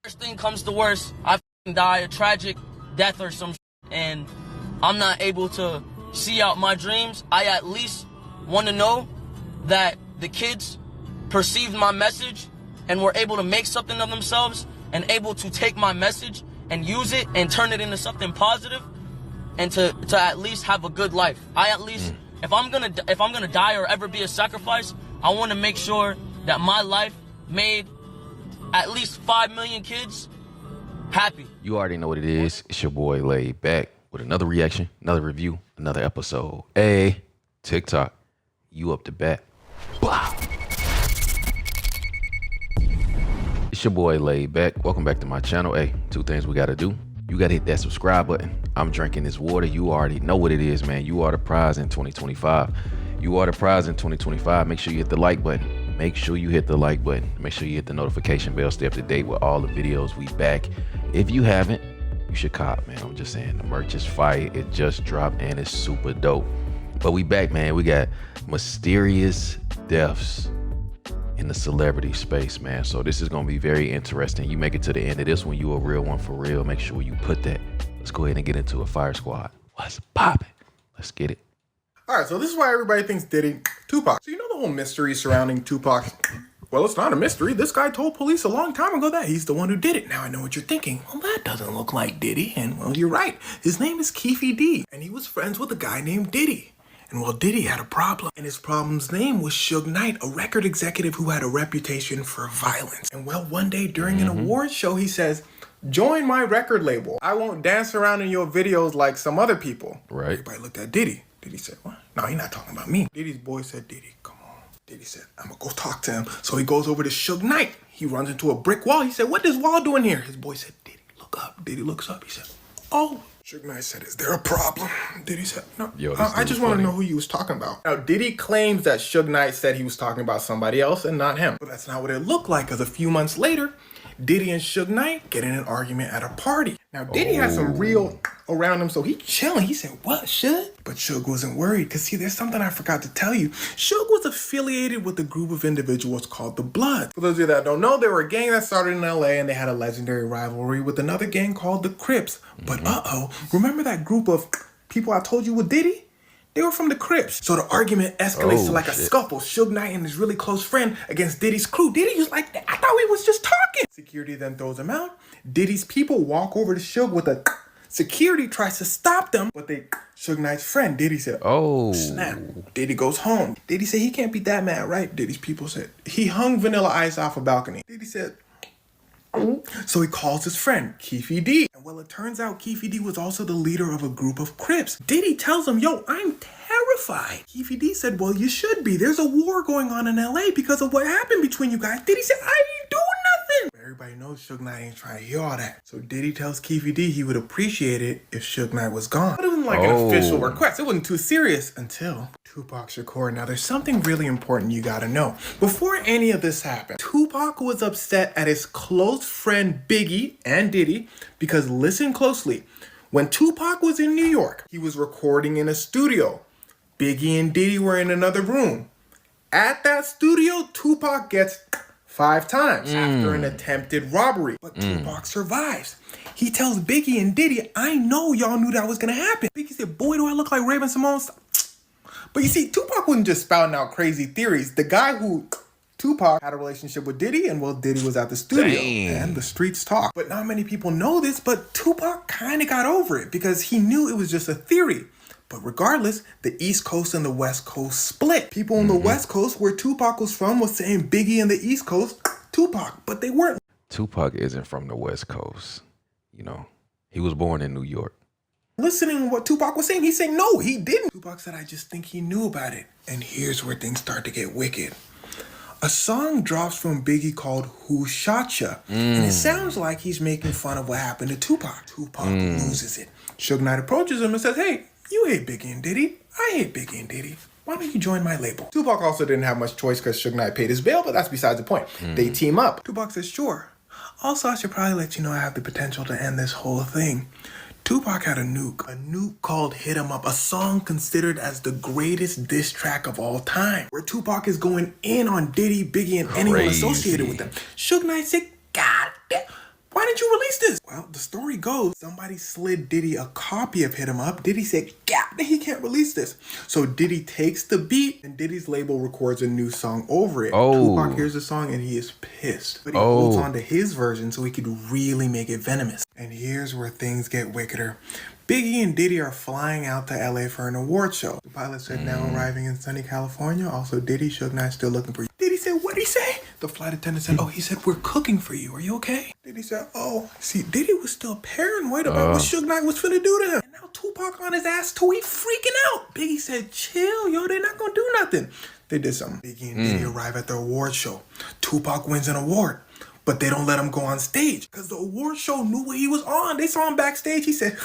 Worst thing comes to worst, I die a tragic death or some and I'm not able to see out my dreams, I at least want to know that the kids perceived my message and were able to make something of themselves and able to take my message and use it and turn it into something positive and to at least have a good life. I at least, if I'm gonna die or ever be a sacrifice, I want to make sure that my life made at least 5 million kids happy. You already know what it is. It's your boy Laid Back with another reaction, another review, another episode. Hey, TikTok, you up to bat. Blah. It's your boy Laid Back. Welcome back to my channel. Hey, two things we gotta do. You gotta hit that subscribe button. I'm drinking this water. You already know what it is, man. You are the prize in 2025. You are the prize in 2025. Make sure you hit the like button. Make sure you hit the like button. Make sure you hit the notification bell. Stay up to date with all the videos we back. If you haven't, you should cop, man. I'm just saying, the merch is fire. It just dropped and it's super dope. But we back, man. We got mysterious deaths in the celebrity space, man. So this is gonna be very interesting. You make it to the end of this one, you a real one for real. Make sure you put that. Let's go ahead and get into a Fire Squad. What's poppin'? Let's get it. All right, so this is why everybody thinks Diddy, Tupac. So you know the whole mystery surrounding Tupac? Well, it's not a mystery. This guy told police a long time ago that he's the one who did it. Now I know what you're thinking. Well, that doesn't look like Diddy. And well, you're right. His name is Keefe D. And he was friends with a guy named Diddy. And well, Diddy had a problem. And his problem's name was Suge Knight, a record executive who had a reputation for violence. And well, one day during an awards show, he says, "Join my record label. I won't dance around in your videos like some other people." Right. Everybody looked at Diddy. Diddy said, "What? No, he's not talking about me." Diddy's boy said, "Diddy, come on." Diddy said, "I'm gonna go talk to him." So he goes over to Suge Knight. He runs into a brick wall. He said, "What is wall doing here?" His boy said, "Diddy, look up." Diddy looks up. He said, "Oh." Suge Knight said, "Is there a problem?" Diddy said, "No, I just want to know who you was talking about." Now, Diddy claims that Suge Knight said he was talking about somebody else and not him. But that's not what it looked like, because a few months later, Diddy and Suge Knight get in an argument at a party. Now, Diddy has some real around him, so he chilling. He said, "What, Suge?" But Suge wasn't worried, because see, there's something I forgot to tell you. Suge was affiliated with a group of individuals called the Bloods. For those of you that don't know, they were a gang that started in LA, and they had a legendary rivalry with another gang called the Crips. But remember that group of people I told you with Diddy? They were from the Crips. So the argument escalates to like a scuffle. Suge Knight and his really close friend against Diddy's crew. Diddy was like, "I thought we was just talking." Security then throws him out. Diddy's people walk over to Suge with a security tries to stop them, but Suge Knight's friend, Diddy said, "Oh, snap." Diddy goes home. Diddy said he can't be that mad, right? Diddy's people said, he hung Vanilla Ice off a balcony. Diddy said, so he calls his friend, Keefe D. And well, it turns out Keefe D was also the leader of a group of Crips. Diddy tells him, "Yo, I'm terrified." Keefe D said, "Well, you should be. There's a war going on in LA because of what happened between you guys." Diddy said, "I didn't do nothing." But everybody knows Suge Knight ain't trying to hear all that. So Diddy tells Keefe D he would appreciate it if Suge Knight was gone. It wasn't like an official request. It wasn't too serious until Tupac Shakur. Now, there's something really important you gotta know. Before any of this happened, Tupac was upset at his close friend Biggie and Diddy because, listen closely, when Tupac was in New York, he was recording in a studio. Biggie and Diddy were in another room. At that studio, Tupac gets 5 times after an attempted robbery. But Tupac survives. He tells Biggie and Diddy, "I know y'all knew that was gonna happen." Biggie said, "Boy, do I look like Raven Simone?" But you see, Tupac wasn't just spouting out crazy theories. The guy who Tupac had a relationship with Diddy, and well, Diddy was at the studio. And the streets talk. But not many people know this, but Tupac kind of got over it because he knew it was just a theory. But regardless, the East Coast and the West Coast split. People on the West Coast, where Tupac was from, was saying Biggie in the East Coast, Tupac, but they weren't. Tupac isn't from the West Coast. You know, he was born in New York. Listening to what Tupac was saying, he's saying, no, he didn't. Tupac said, "I just think he knew about it." And here's where things start to get wicked. A song drops from Biggie called "Who Shot Ya?" And it sounds like he's making fun of what happened to Tupac. Tupac loses it. Suge Knight approaches him and says, "Hey, you hate Biggie and Diddy. I hate Biggie and Diddy. Why don't you join my label?" Tupac also didn't have much choice because Suge Knight paid his bail, but that's besides the point. They team up. Tupac says, "Sure. Also, I should probably let you know I have the potential to end this whole thing." Tupac had a nuke called "Hit 'Em Up," a song considered as the greatest diss track of all time, where Tupac is going in on Diddy, Biggie, and anyone associated with them. Suge Knight said, "God damn, why didn't you release this? Well, the story goes, somebody slid Diddy a copy of Hit 'Em Up. Diddy said, yeah, he can't release this. So Diddy takes the beat and Diddy's label records a new song over it. Tupac hears the song and he is pissed. But he holds on to his version so he could really make it venomous. And here's where things get wickeder. Biggie and Diddy are flying out to LA for an award show. The pilot said now arriving in sunny California. Also, Diddy, Suge Knight still looking for you. Diddy said, what'd he say? The flight attendant said, oh, he said, we're cooking for you. Are you okay? Diddy said, oh. See, Diddy was still paranoid about what Suge Knight was finna do to him. And now Tupac on his ass too. He freaking out. Biggie said, chill, yo, they're not gonna do nothing. They did something. Biggie and Diddy arrive at the award show. Tupac wins an award. But they don't let him go on stage because the award show knew what he was on. They saw him backstage. He said,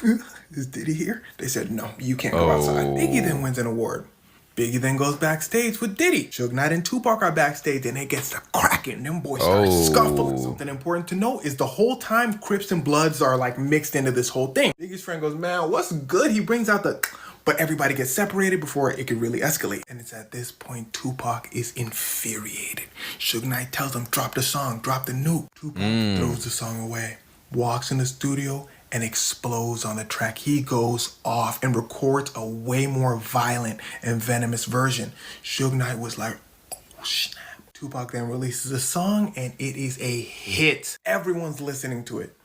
is Diddy here? They said, no, you can't go outside. Biggie then wins an award. Biggie then goes backstage with Diddy. Suge Knight and Tupac are backstage and it gets to cracking. Them boys start scuffling. Something important to note is the whole time Crips and Bloods are like mixed into this whole thing. Biggie's friend goes, man, what's good? He brings out the... But everybody gets separated before it could really escalate. And it's at this point Tupac is infuriated. Suge Knight tells him, drop the song, drop the nuke. Tupac throws the song away, walks in the studio, and explodes on the track. He goes off and records a way more violent and venomous version. Suge Knight was like, oh snap. Tupac then releases a song and it is a hit. Everyone's listening to it.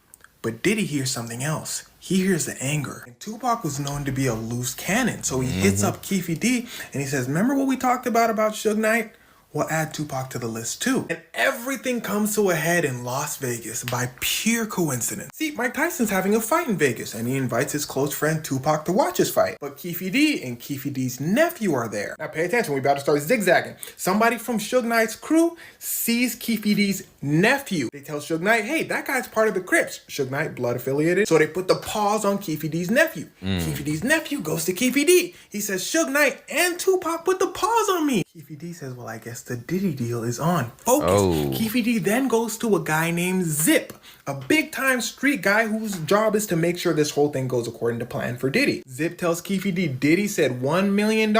But Diddy hears something else. He hears the anger. And Tupac was known to be a loose cannon. So he hits up Keefy D and he says, remember what we talked about Suge Knight? We'll add Tupac to the list too. And everything comes to a head in Las Vegas by pure coincidence. See, Mike Tyson's having a fight in Vegas and he invites his close friend Tupac to watch his fight. But Keefy D and Keefy D's nephew are there. Now pay attention, we about to start zigzagging. Somebody from Suge Knight's crew sees Keefy D's nephew. They tell Suge Knight, hey, that guy's part of the Crips. Suge Knight, blood affiliated. So they put the pause on Keefy D's nephew. Keefy D's nephew goes to Keefy D. He says, Suge Knight and Tupac put the pause on me. Keefy D says, well, I guess the Diddy deal is on. Focus. Keefy D then goes to a guy named Zip, a big-time street guy whose job is to make sure this whole thing goes according to plan for Diddy. Zip tells Keefy D, Diddy said $1 million.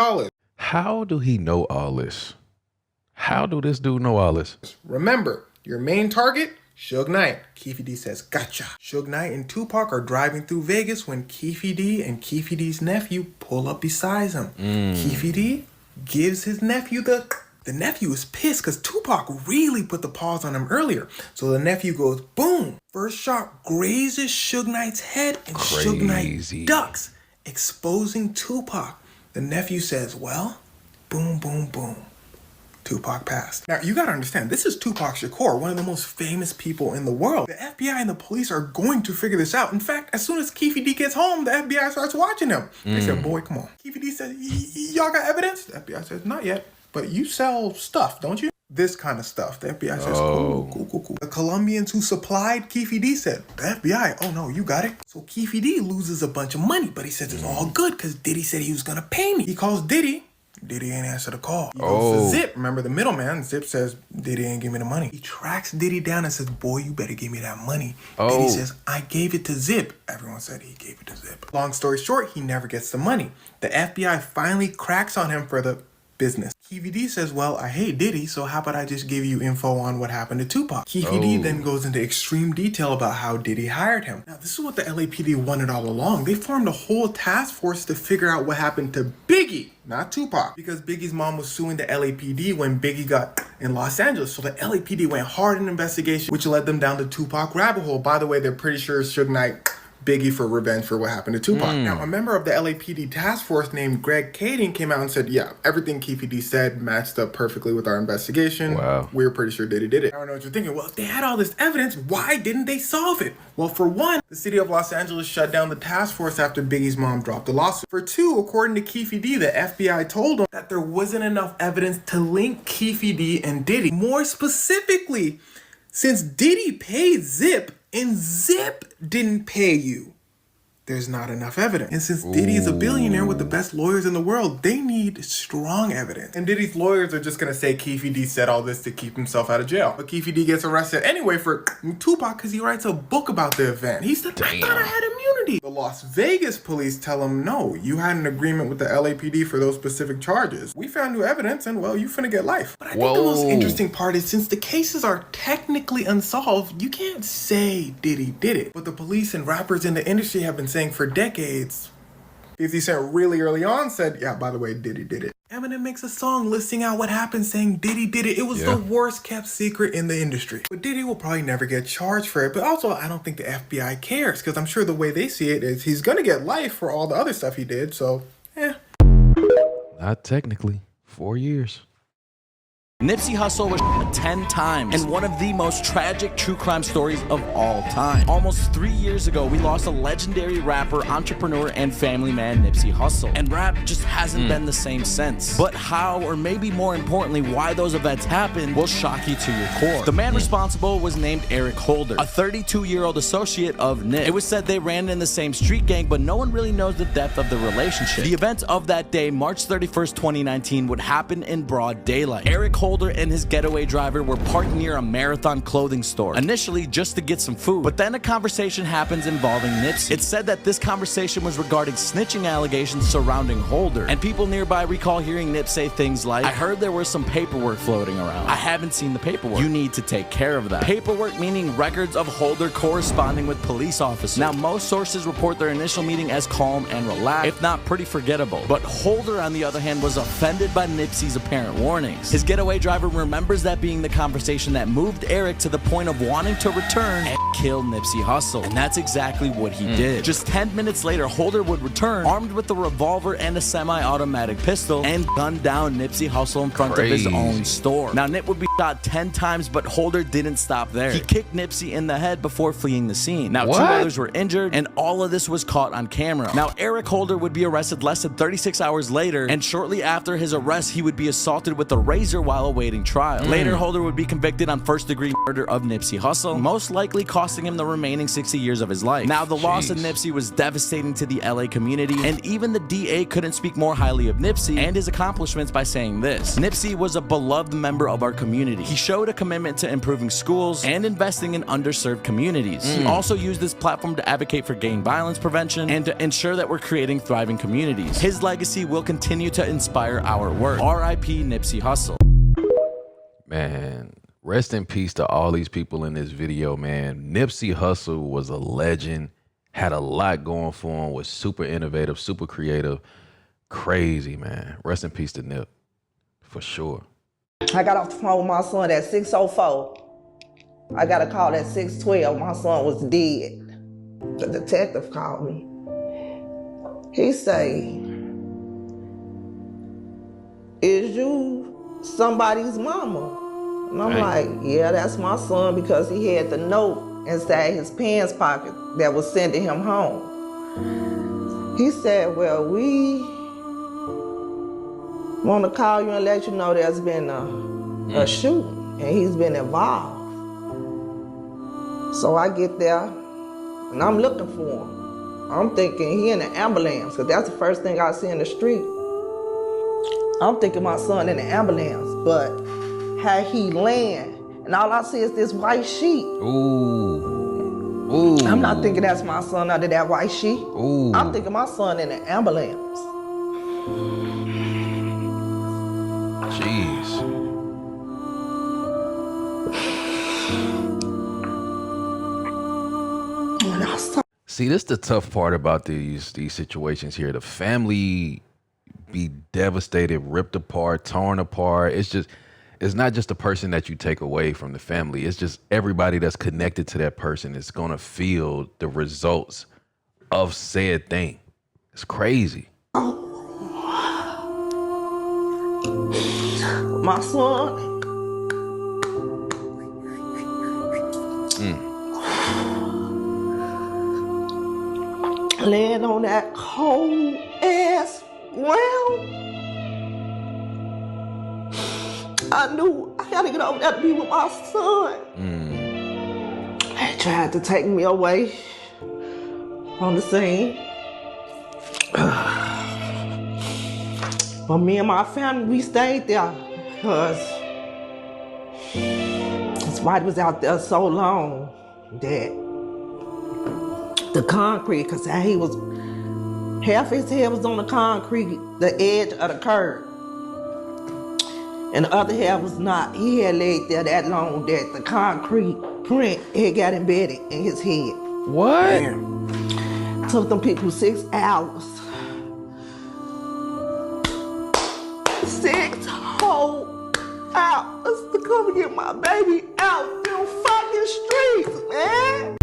How do he know all this? How do this dude know all this? Remember, your main target, Suge Knight. Keefy D says, gotcha. Suge Knight and Tupac are driving through Vegas when Keefy D and Keefy D's nephew pull up beside him. Keefy D gives his nephew the nephew is pissed because Tupac really put the pause on him earlier. So the nephew goes, boom. First shot grazes Suge Knight's head and Suge Knight ducks, exposing Tupac. The nephew says, well, boom, boom, boom. Tupac passed. Now, you gotta understand, this is Tupac Shakur, one of the most famous people in the world. The FBI and the police are going to figure this out. In fact, as soon as Keefy D gets home, the FBI starts watching him. They said, boy, come on. Keefy D said, y'all got evidence? The FBI says, not yet. But you sell stuff, don't you? This kind of stuff. The FBI says, cool. The Colombians who supplied Keefy D said, the FBI, oh no, you got it. So Keefy D loses a bunch of money, but he says it's all good because Diddy said he was gonna pay me. He calls Diddy. Diddy ain't answer the call. He goes to Zip. Remember the middleman? Zip says, Diddy ain't give me the money. He tracks Diddy down and says, boy, you better give me that money. Diddy says, I gave it to Zip. Everyone said he gave it to Zip. Long story short, he never gets the money. The FBI finally cracks on him for the business. Keefy D says, well, I hate Diddy, so how about I just give you info on what happened to Tupac? Keefy D then goes into extreme detail about how Diddy hired him. Now, this is what the LAPD wanted all along. They formed a whole task force to figure out what happened to Biggie, not Tupac, because Biggie's mom was suing the LAPD when Biggie got in Los Angeles. So the LAPD went hard in investigation, which led them down the Tupac rabbit hole. By the way, they're pretty sure Suge Knight Biggie for revenge for what happened to Tupac. Now, a member of the LAPD task force named Greg Kading came out and said, yeah, everything Keefy D said matched up perfectly with our investigation. Wow. We're pretty sure Diddy did it. I don't know what you're thinking. Well, if they had all this evidence, why didn't they solve it? Well, for one, the city of Los Angeles shut down the task force after Biggie's mom dropped the lawsuit. For two, according to Keefy D, the FBI told him that there wasn't enough evidence to link Keefy D and Diddy. More specifically, since Diddy paid Zip and Zip didn't pay you, there's not enough evidence. And since Diddy is a billionaire with the best lawyers in the world, they need strong evidence. And Diddy's lawyers are just gonna say Keefy D said all this to keep himself out of jail. But Keefy D gets arrested anyway for Tupac because he writes a book about the event. He said, I thought I had immunity. opportunity. The Las Vegas police tell him, no, you had an agreement with the LAPD for those specific charges. We found new evidence and, well, you finna get life. But I think the most interesting part is since the cases are technically unsolved, you can't say Diddy did it. But the police and rappers in the industry have been saying for decades. 50 Cent really early on said, yeah, by the way, Diddy did it. Eminem makes a song listing out what happened saying Diddy did it. It was the worst kept secret in the industry. But Diddy will probably never get charged for it. But also, I don't think the FBI cares because I'm sure the way they see it is he's going to get life for all the other stuff he did. So, Not technically. 4 years. Nipsey Hussle was shot 10 times in one of the most tragic true crime stories of all time. Almost 3 years ago, we lost a legendary rapper, entrepreneur, and family man, Nipsey Hussle. And rap just hasn't been the same since. But how, or maybe more importantly, why those events happened will shock you to your core. The man responsible was named Eric Holder, a 32-year-old associate of Nip. It was said they ran in the same street gang, but no one really knows the depth of the relationship. The events of that day, March 31st, 2019, would happen in broad daylight. Eric Holder and his getaway driver were parked near a Marathon clothing store, initially just to get some food. But then a conversation happens involving Nipsey. It's said that this conversation was regarding snitching allegations surrounding Holder, and people nearby recall hearing Nip say things like, I heard there was some paperwork floating around. I haven't seen the paperwork. You need to take care of that. Paperwork meaning records of Holder corresponding with police officers. Now, most sources report their initial meeting as calm and relaxed, if not pretty forgettable. But Holder, on the other hand, was offended by Nipsey's apparent warnings. His getaway driver remembers that being the conversation that moved Eric to the point of wanting to return and kill Nipsey Hussle. And that's exactly what he did. Just 10 minutes later, Holder would return armed with a revolver and a semi-automatic pistol and gun down Nipsey Hussle in front of his own store. Now, Nip would be shot 10 times, but Holder didn't stop there. He kicked Nipsey in the head before fleeing the scene. Now, 2 others were injured, and all of this was caught on camera. Now, Eric Holder would be arrested less than 36 hours later, and shortly after his arrest, he would be assaulted with a razor while awaiting trial. Later, Holder would be convicted on first-degree murder of Nipsey Hussle, most likely costing him the remaining 60 years of his life. Now, the loss of Nipsey was devastating to the LA community, and even the DA couldn't speak more highly of Nipsey and his accomplishments by saying this: Nipsey was a beloved member of our community. He showed a commitment to improving schools and investing in underserved communities. He also used this platform to advocate for gang violence prevention and to ensure that we're creating thriving communities. His legacy will continue to inspire our work. R.I.P. Nipsey Hussle. Man, rest in peace to all these people in this video, man. Nipsey Hussle was a legend, had a lot going for him, was super innovative, super creative. Crazy, man. Rest in peace to Nip, for sure. I got off the phone with my son at 6:04. I got a call at 6:12. My son was dead. The detective called me. He say, is you somebody's mama? And I'm like, yeah, that's my son, because he had the note inside his pants pocket that was sending him home. He said, well, we want to call you and let you know there's been a shooting and he's been involved. So I get there and I'm looking for him. I'm thinking he in the ambulance, because that's the first thing I see in the street. I'm thinking my son in the ambulance, but how he land, and all I see is this white sheet. Ooh. Ooh. I'm not thinking that's my son under that white sheet. Ooh. I'm thinking my son in the ambulance. Jeez. See, this is the tough part about these situations here. The family be devastated, ripped apart, torn apart. It's not just the person that you take away from the family. It's just everybody that's connected to that person is going to feel the results of said thing. It's crazy. My son. Laying on that cold ass ground. I knew I gotta get over there to be with my son. They tried to take me away from the scene. But me and my family, we stayed there because his wife was out there so long that the concrete, because he was, half his head was on the concrete, the edge of the curb. And the other half was not. He had laid there that long that the concrete print had got embedded in his head. What? Damn. Took them people 6 hours. 6 whole hours to come and get my baby out them fucking streets, man.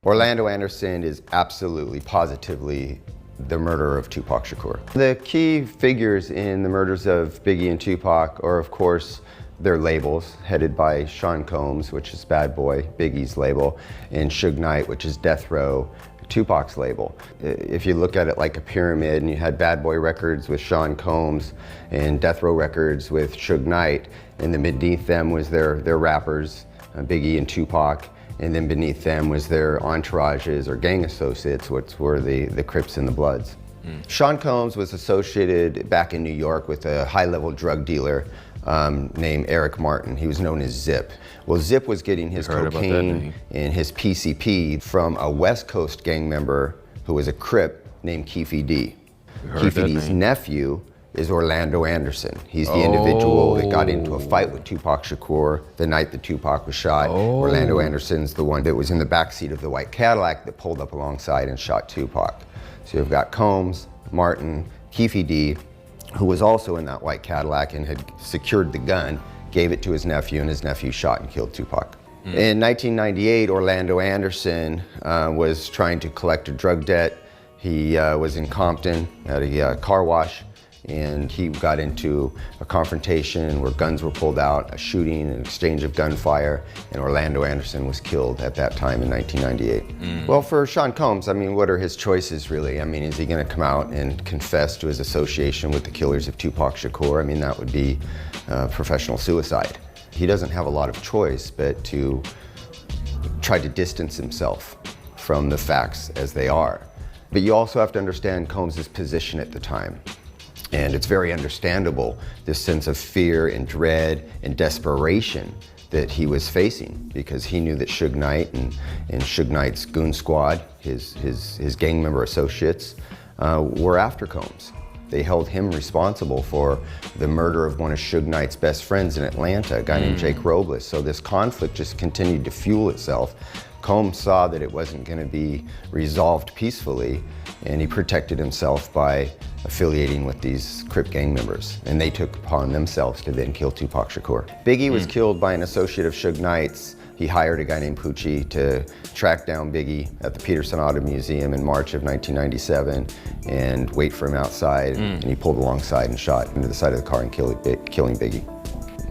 Orlando Anderson is absolutely, positively the murderer of Tupac Shakur. The key figures in the murders of Biggie and Tupac are, of course, their labels, headed by Sean Combs, which is Bad Boy, Biggie's label, and Suge Knight, which is Death Row, Tupac's label. If you look at it like a pyramid, and you had Bad Boy Records with Sean Combs and Death Row Records with Suge Knight, and then beneath them was their rappers, Biggie and Tupac, and then beneath them was their entourages or gang associates, which were the Crips and the Bloods. Sean Combs was associated back in New York with a high-level drug dealer named Eric Martin. He was known as Zip. Well, Zip was getting his cocaine and his PCP from a West Coast gang member who was a Crip named Keefe D. Keefe D's nephew is Orlando Anderson. He's the individual that got into a fight with Tupac Shakur the night that Tupac was shot. Orlando Anderson's the one that was in the backseat of the white Cadillac that pulled up alongside and shot Tupac. So you've got Combs, Martin, Keefe D, who was also in that white Cadillac and had secured the gun, gave it to his nephew, and his nephew shot and killed Tupac. In 1998, Orlando Anderson was trying to collect a drug debt. He was in Compton at a car wash, and he got into a confrontation where guns were pulled out, a shooting, an exchange of gunfire, and Orlando Anderson was killed at that time in 1998. Well, for Sean Combs, I mean, what are his choices really? I mean, is he gonna come out and confess to his association with the killers of Tupac Shakur? I mean, that would be professional suicide. He doesn't have a lot of choice but to try to distance himself from the facts as they are. But you also have to understand Combs' position at the time. And it's very understandable, this sense of fear and dread and desperation that he was facing, because he knew that Suge Knight and Suge Knight's goon squad, his gang member associates, were after Combs. They held him responsible for the murder of one of Suge Knight's best friends in Atlanta, a guy named Jake Robles. So this conflict just continued to fuel itself. Combs saw that it wasn't going to be resolved peacefully, and he protected himself by affiliating with these Crip gang members, and they took upon themselves to then kill Tupac Shakur. Biggie was killed by an associate of Suge Knight's. He hired a guy named Poochie to track down Biggie at the Peterson Auto Museum in March of 1997 and wait for him outside, and he pulled alongside and shot into the side of the car and killing Biggie.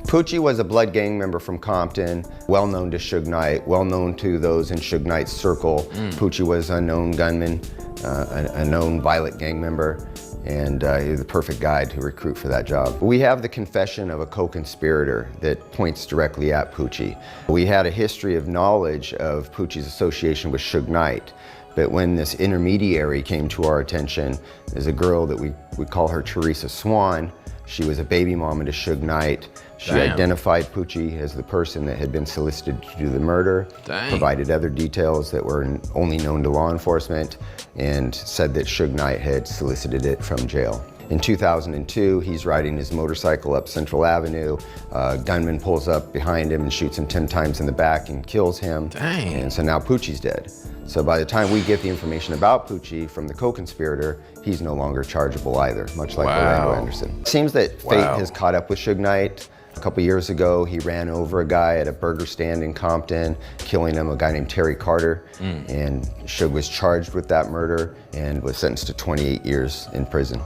Poochie was a blood gang member from Compton, well known to Suge Knight, well known to those in Suge Knight's circle. Poochie was a known gunman, a known violent gang member, and he was the perfect guy to recruit for that job. We have the confession of a co-conspirator that points directly at Poochie. We had a history of knowledge of Poochie's association with Suge Knight, but when this intermediary came to our attention, there's a girl that we call her Teresa Swan. She was a baby mama to Suge Knight. She identified Poochie as the person that had been solicited to do the murder, provided other details that were only known to law enforcement, and said that Suge Knight had solicited it from jail. In 2002, he's riding his motorcycle up Central Avenue. A gunman pulls up behind him and shoots him 10 times in the back and kills him. And so now Poochie's dead. So by the time we get the information about Poochie from the co-conspirator, he's no longer chargeable either, much like Orlando Anderson. It seems that fate has caught up with Suge Knight. A couple years ago, he ran over a guy at a burger stand in Compton, killing him, a guy named Terry Carter. And Suge was charged with that murder and was sentenced to 28 years in prison.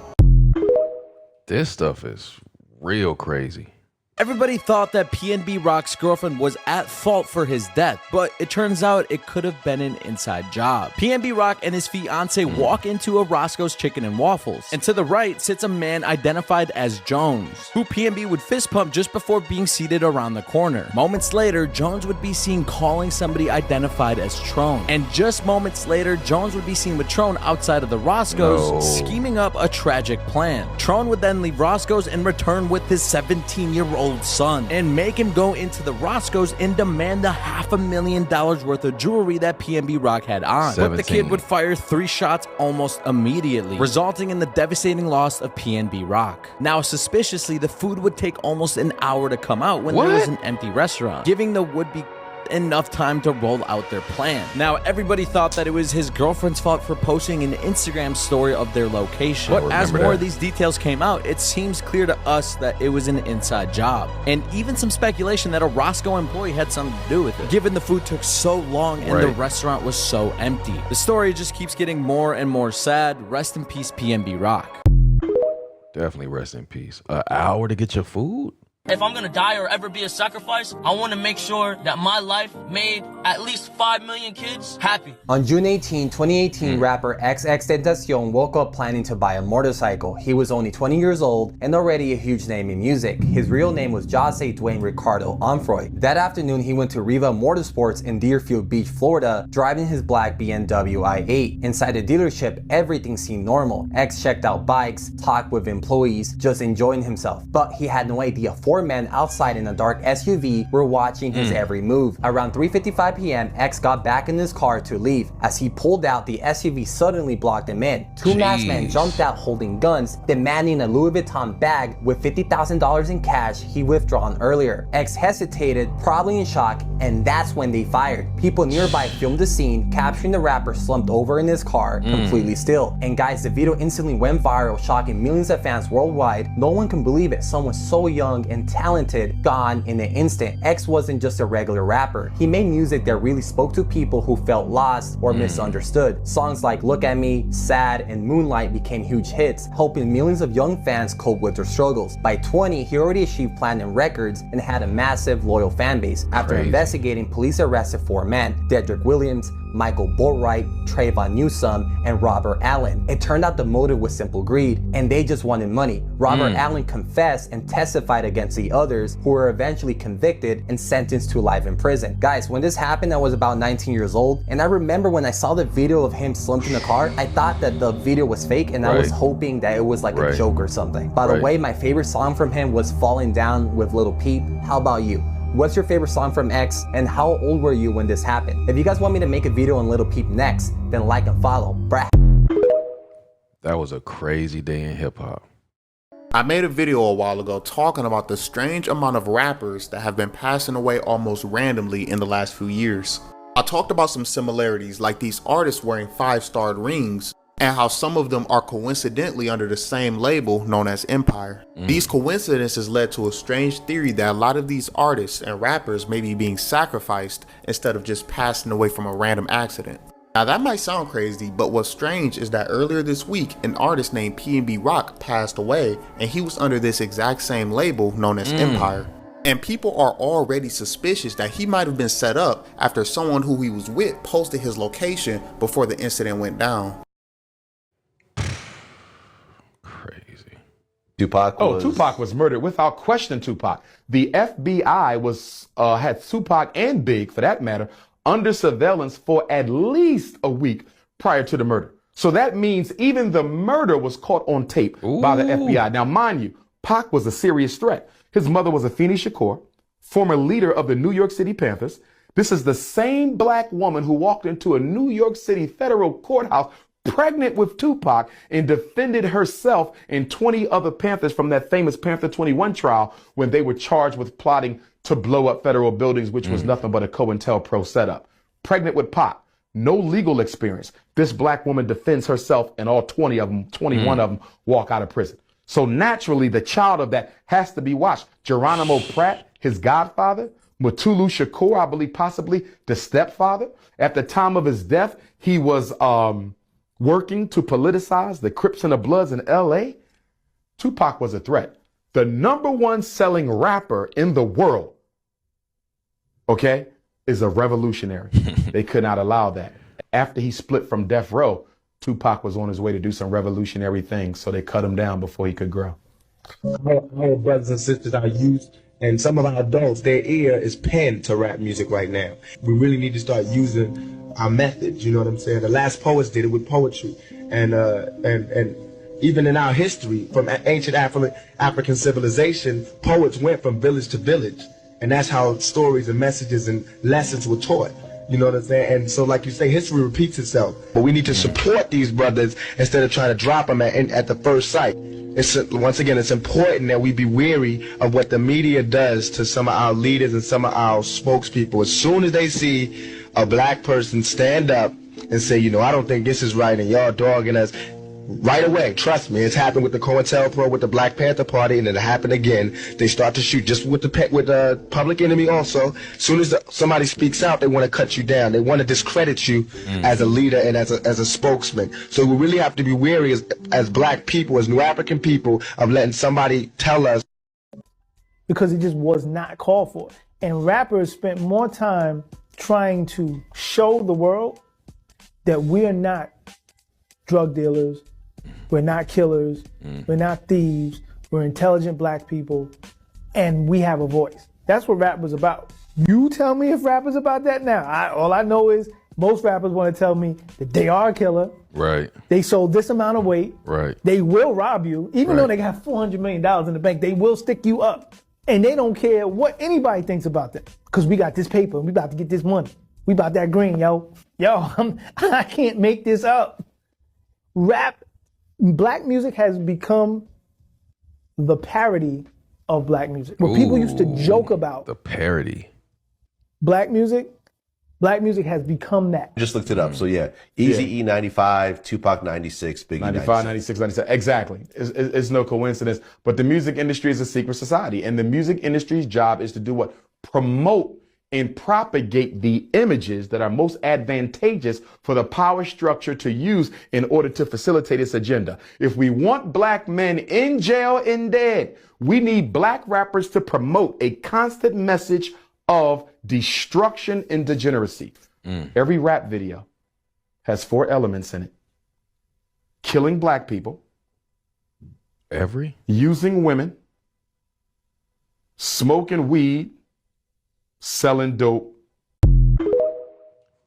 This stuff is real crazy. Everybody thought that PNB Rock's girlfriend was at fault for his death, but it turns out it could have been an inside job. PNB Rock and his fiance walk into a Roscoe's Chicken and Waffles, and to the right sits a man identified as Jones, who PNB would fist pump just before being seated around the corner. Moments later, Jones would be seen calling somebody identified as Trone, and just moments later, Jones would be seen with Trone outside of the Roscoe's, scheming up a tragic plan. Trone would then leave Roscoe's and return with his 17-year-old old son and make him go into the Roscoe's and demand the $500,000 worth of jewelry that PNB Rock had on. 17. But the kid would fire 3 shots almost immediately, resulting in the devastating loss of PNB Rock. Now, suspiciously, the food would take almost an hour to come out when there was an empty restaurant, giving the would-be enough time to roll out their plan. Now, everybody thought that it was his girlfriend's fault for posting an Instagram story of their location. But as more of these details came out, it seems clear to us that it was an inside job. And even some speculation that a Roscoe employee had something to do with it, given the food took so long and the restaurant was so empty. The story just keeps getting more and more sad. Rest in peace, PNB Rock. Definitely rest in peace. An hour to get your food? If I'm gonna die or ever be a sacrifice, I want to make sure that my life made at least 5 million kids happy. On June 18, 2018, rapper XXXTentacion woke up planning to buy a motorcycle. He was only 20 years old and already a huge name in music. His real name was Jose Dwayne Ricardo Onfroy. That afternoon, he went to Riva Motorsports in Deerfield Beach, Florida, driving his black BMW i8. Inside the dealership, everything seemed normal. X checked out bikes, talked with employees, just enjoying himself. But he had no idea 4 men outside in a dark SUV were watching his every move. Around 3:55 p.m., X got back in his car to leave. As he pulled out, the SUV suddenly blocked him in. 2 masked men jumped out holding guns, demanding a Louis Vuitton bag with $50,000 in cash he withdrawn earlier. X hesitated, probably in shock, and that's when they fired. People nearby filmed the scene, capturing the rapper slumped over in his car, completely still. And guys, the video instantly went viral, shocking millions of fans worldwide. No one can believe it. Someone so young and talented gone in an instant. X wasn't just a regular rapper. He made music that really spoke to people who felt lost or misunderstood. Songs like Look at Me, Sad, and Moonlight became huge hits, helping millions of young fans cope with their struggles. By 20, he already achieved platinum records and had a massive loyal fan base. After investigating, police arrested 4 men: Dedrick Williams, Michael Bortwright, Trayvon Newsome, and Robert Allen. It turned out the motive was simple greed, and they just wanted money. Robert Allen confessed and testified against the others, who were eventually convicted and sentenced to life in prison. Guys, when this happened, I was about 19 years old, and I remember when I saw the video of him slumped in the car, I thought that the video was fake, and I was hoping that it was like a joke or something. By the way, my favorite song from him was Falling Down with Lil Peep. How about you? What's your favorite song from X, and how old were you when this happened? If you guys want me to make a video on Lil Peep next, then like and follow. Brah. That was a crazy day in hip hop. I made a video a while ago talking about the strange amount of rappers that have been passing away almost randomly in the last few years. I talked about some similarities, like these artists wearing 5-starred rings, and how some of them are coincidentally under the same label known as Empire. These coincidences led to a strange theory that a lot of these artists and rappers may be being sacrificed instead of just passing away from a random accident. Now that might sound crazy, but what's strange is that earlier this week, an artist named PNB Rock passed away, and he was under this exact same label known as Empire. And people are already suspicious that he might have been set up after someone who he was with posted his location before the incident went down. Tupac was murdered without question. Tupac. The FBI was had Tupac and Big, for that matter, under surveillance for at least a week prior to the murder. So that means even the murder was caught on tape by the FBI. Now, mind you, Pac was a serious threat. His mother was Afeni Shakur, former leader of the New York City Panthers. This is the same black woman who walked into a New York City federal courthouse pregnant with Tupac and defended herself and 20 other Panthers from that famous Panther 21 trial when they were charged with plotting to blow up federal buildings, which was nothing but a COINTELPRO setup. Pregnant with Pac, no legal experience. This black woman defends herself and all 20 of them, 21 of them walk out of prison. So naturally, the child of that has to be watched. Geronimo Pratt, his godfather, Mutulu Shakur, I believe possibly the stepfather. At the time of his death, he was working to politicize the Crips and the Bloods in LA. Tupac was a threat. The #1 selling rapper in the world, okay, is a revolutionary. They could not allow that. After he split from Death Row, Tupac was on his way to do some revolutionary things, so they cut him down before he could grow. Our brothers and sisters, our youth, and some of our adults, their ear is pinned to rap music right now. We really need to start using our methods, you know what I'm saying? The last poets did it with poetry. And Even in our history, from ancient African civilization, poets went from village to village. And that's how stories and messages and lessons were taught. You know what I'm saying? And so, like you say, history repeats itself. But we need to support these brothers instead of trying to drop them at the first sight. Once again, it's important that we be wary of what the media does to some of our leaders and some of our spokespeople. As soon as they see a black person stand up and say, you know, I don't think this is right, and y'all dogging us, right away, trust me, it's happened with the COINTELPRO, with the Black Panther Party, and it'll happen again. They start to shoot just with the Public Enemy also. As soon as somebody speaks out, they want to cut you down. They want to discredit you as a leader and as a spokesman. So we really have to be wary as black people, as New African people, of letting somebody tell us. Because it just was not called for. And rappers spent more time trying to show the world that we're not drug dealers, we're not killers, we're not thieves, we're intelligent black people, and we have a voice. That's what rap was about. You tell me if rap is about that now. All I know is most rappers want to tell me that they are a killer. Right. They sold this amount of weight. Right. They will rob you. Even though they got $400 million in the bank, they will stick you up. And they don't care what anybody thinks about them. Because we got this paper and we about to get this money. We about that green, yo. I can't make this up. Rap, black music has become the parody of black music. Where people used to joke about the parody. Black music has become that. Just looked it up. So yeah, Eazy-E 95, Tupac 96, Biggie 95, 96, 97. Exactly. It's no coincidence. But the music industry is a secret society. And the music industry's job is to do what? Promote and propagate the images that are most advantageous for the power structure to use in order to facilitate its agenda. If we want black men in jail and dead, we need black rappers to promote a constant message of destruction and degeneracy. Every rap video has 4 elements in it. Killing black people. Using women. Smoking weed. Selling dope.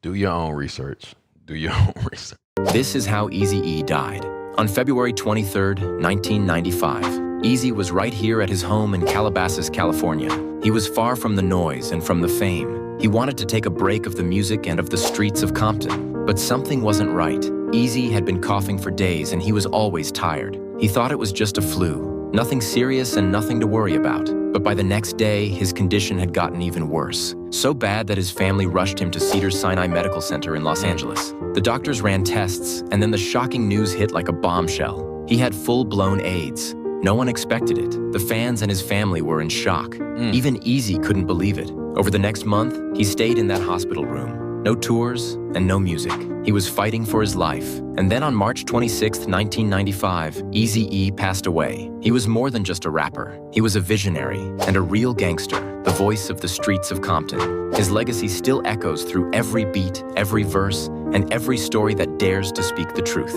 Do your own research. Do your own research. This is how Eazy-E died. On February 23rd, 1995, Eazy was right here at his home in Calabasas, California. He was far from the noise and from the fame. He wanted to take a break of the music and of the streets of Compton. But something wasn't right. Eazy had been coughing for days and he was always tired. He thought it was just a flu. Nothing serious and nothing to worry about. But by the next day, his condition had gotten even worse. So bad that his family rushed him to Cedars-Sinai Medical Center in Los Angeles. The doctors ran tests, and then the shocking news hit like a bombshell. He had full-blown AIDS. No one expected it. The fans and his family were in shock. Even Eazy couldn't believe it. Over the next month, he stayed in that hospital room. No tours and no music. He was fighting for his life. And then on March 26, 1995, Eazy-E passed away. He was more than just a rapper. He was a visionary and a real gangster, the voice of the streets of Compton. His legacy still echoes through every beat, every verse, and every story that dares to speak the truth.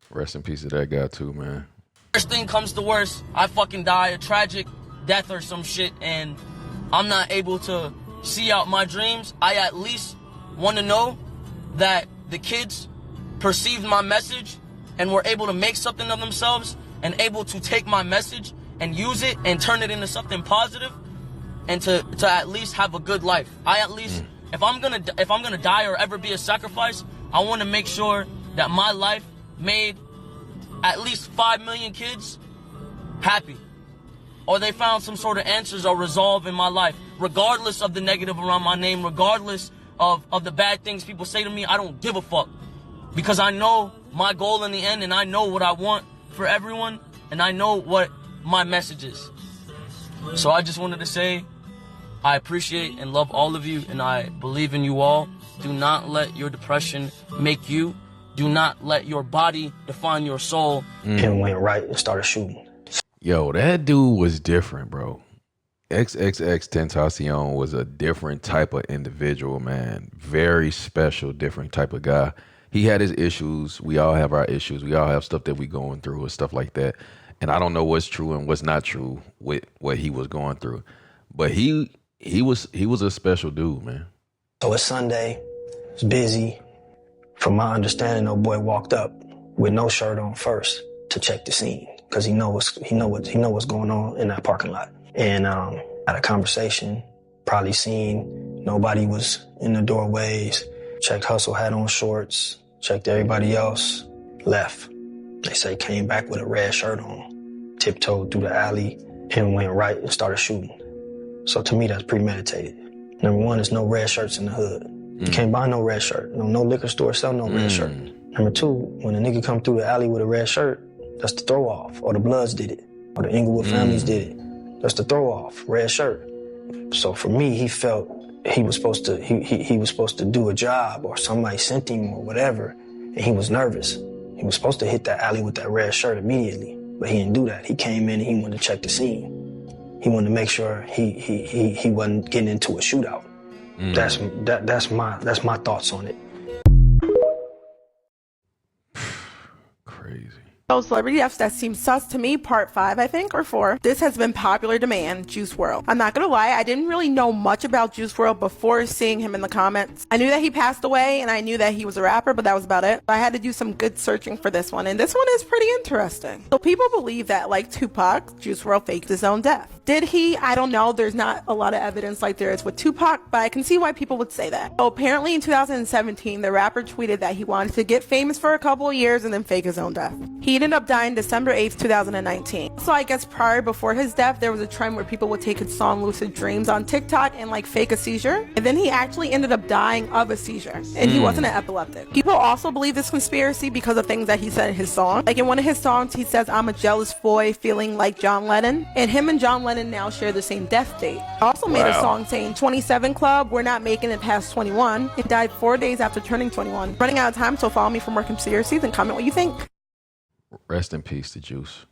Rest in peace to that guy too, man. Worst thing comes to worst, I fucking die a tragic death or some shit, and I'm not able to see out my dreams. I at least want to know that the kids perceived my message and were able to make something of themselves and able to take my message and use it and turn it into something positive and to at least have a good life. I at least, if I'm gonna die or ever be a sacrifice, I want to make sure that my life made at least 5 million kids happy, or they found some sort of answers or resolve in my life, regardless of the negative around my name, regardless of the bad things people say to me. I don't give a fuck, because I know my goal in the end, and I know what I want for everyone, and I know what my message is. So I just wanted to say I appreciate and love all of you, and I believe in you all. Do not let your depression make you. Do not let your body define your soul. Pin went right and started shooting. Yo, that dude was different, bro. XXXTentacion was a different type of individual, man. Very special, different type of guy. He had his issues. We all have our issues. We all have stuff that we going through and stuff like that. And I don't know what's true and what's not true with what he was going through. But he was a special dude, man. So it's Sunday. It's busy. From my understanding, no boy walked up. with no shirt on first to check the scene because he know what's going on in that parking lot. And had a conversation, probably seen nobody was in the doorways, checked Hustle had on shorts, checked everybody else, left. They say came back with a red shirt on, tiptoed through the alley and went right and started shooting. So to me, that's premeditated. Number one, there's no red shirts in the hood. You can't buy no red shirt. No liquor store sell no red shirt. Number two, when a nigga come through the alley with a red shirt, that's the throw off. Or the Bloods did it. Or the Inglewood families did it. That's the throw off, red shirt. So for me, he felt he was supposed to do a job or somebody sent him or whatever, and he was nervous. He was supposed to hit that alley with that red shirt immediately, but he didn't do that. He came in and he wanted to check the scene. He wanted to make sure he wasn't getting into a shootout. That's my thoughts on it. Crazy. Those celebrity deaths that seem sus to me, part 5, I think, or 4. This has been popular demand, Juice WRLD. I'm not gonna lie, I didn't really know much about Juice WRLD before seeing him in the comments. I knew that he passed away and I knew that he was a rapper, but that was about it. I had to do some good searching for this one, and this one is pretty interesting. So people believe that, like Tupac, Juice WRLD faked his own death. Did he? I don't know. There's not a lot of evidence like there is with Tupac, but I can see why people would say that. So apparently in 2017, the rapper tweeted that he wanted to get famous for a couple of years and then fake his own death. He ended up dying December 8th, 2019. So I guess before his death, there was a trend where people would take his song Lucid Dreams on TikTok and like fake a seizure. And then he actually ended up dying of a seizure. And he wasn't an epileptic. People also believe this conspiracy because of things that he said in his song. Like in one of his songs, he says, "I'm a jealous boy feeling like John Lennon." And him and John Lennon now share the same death date. I also made a song saying 27 Club, we're not making it past 21. It died 4 days after turning 21. Running out of time, so follow me for more conspiracies and comment what you think. Rest in peace to Juice.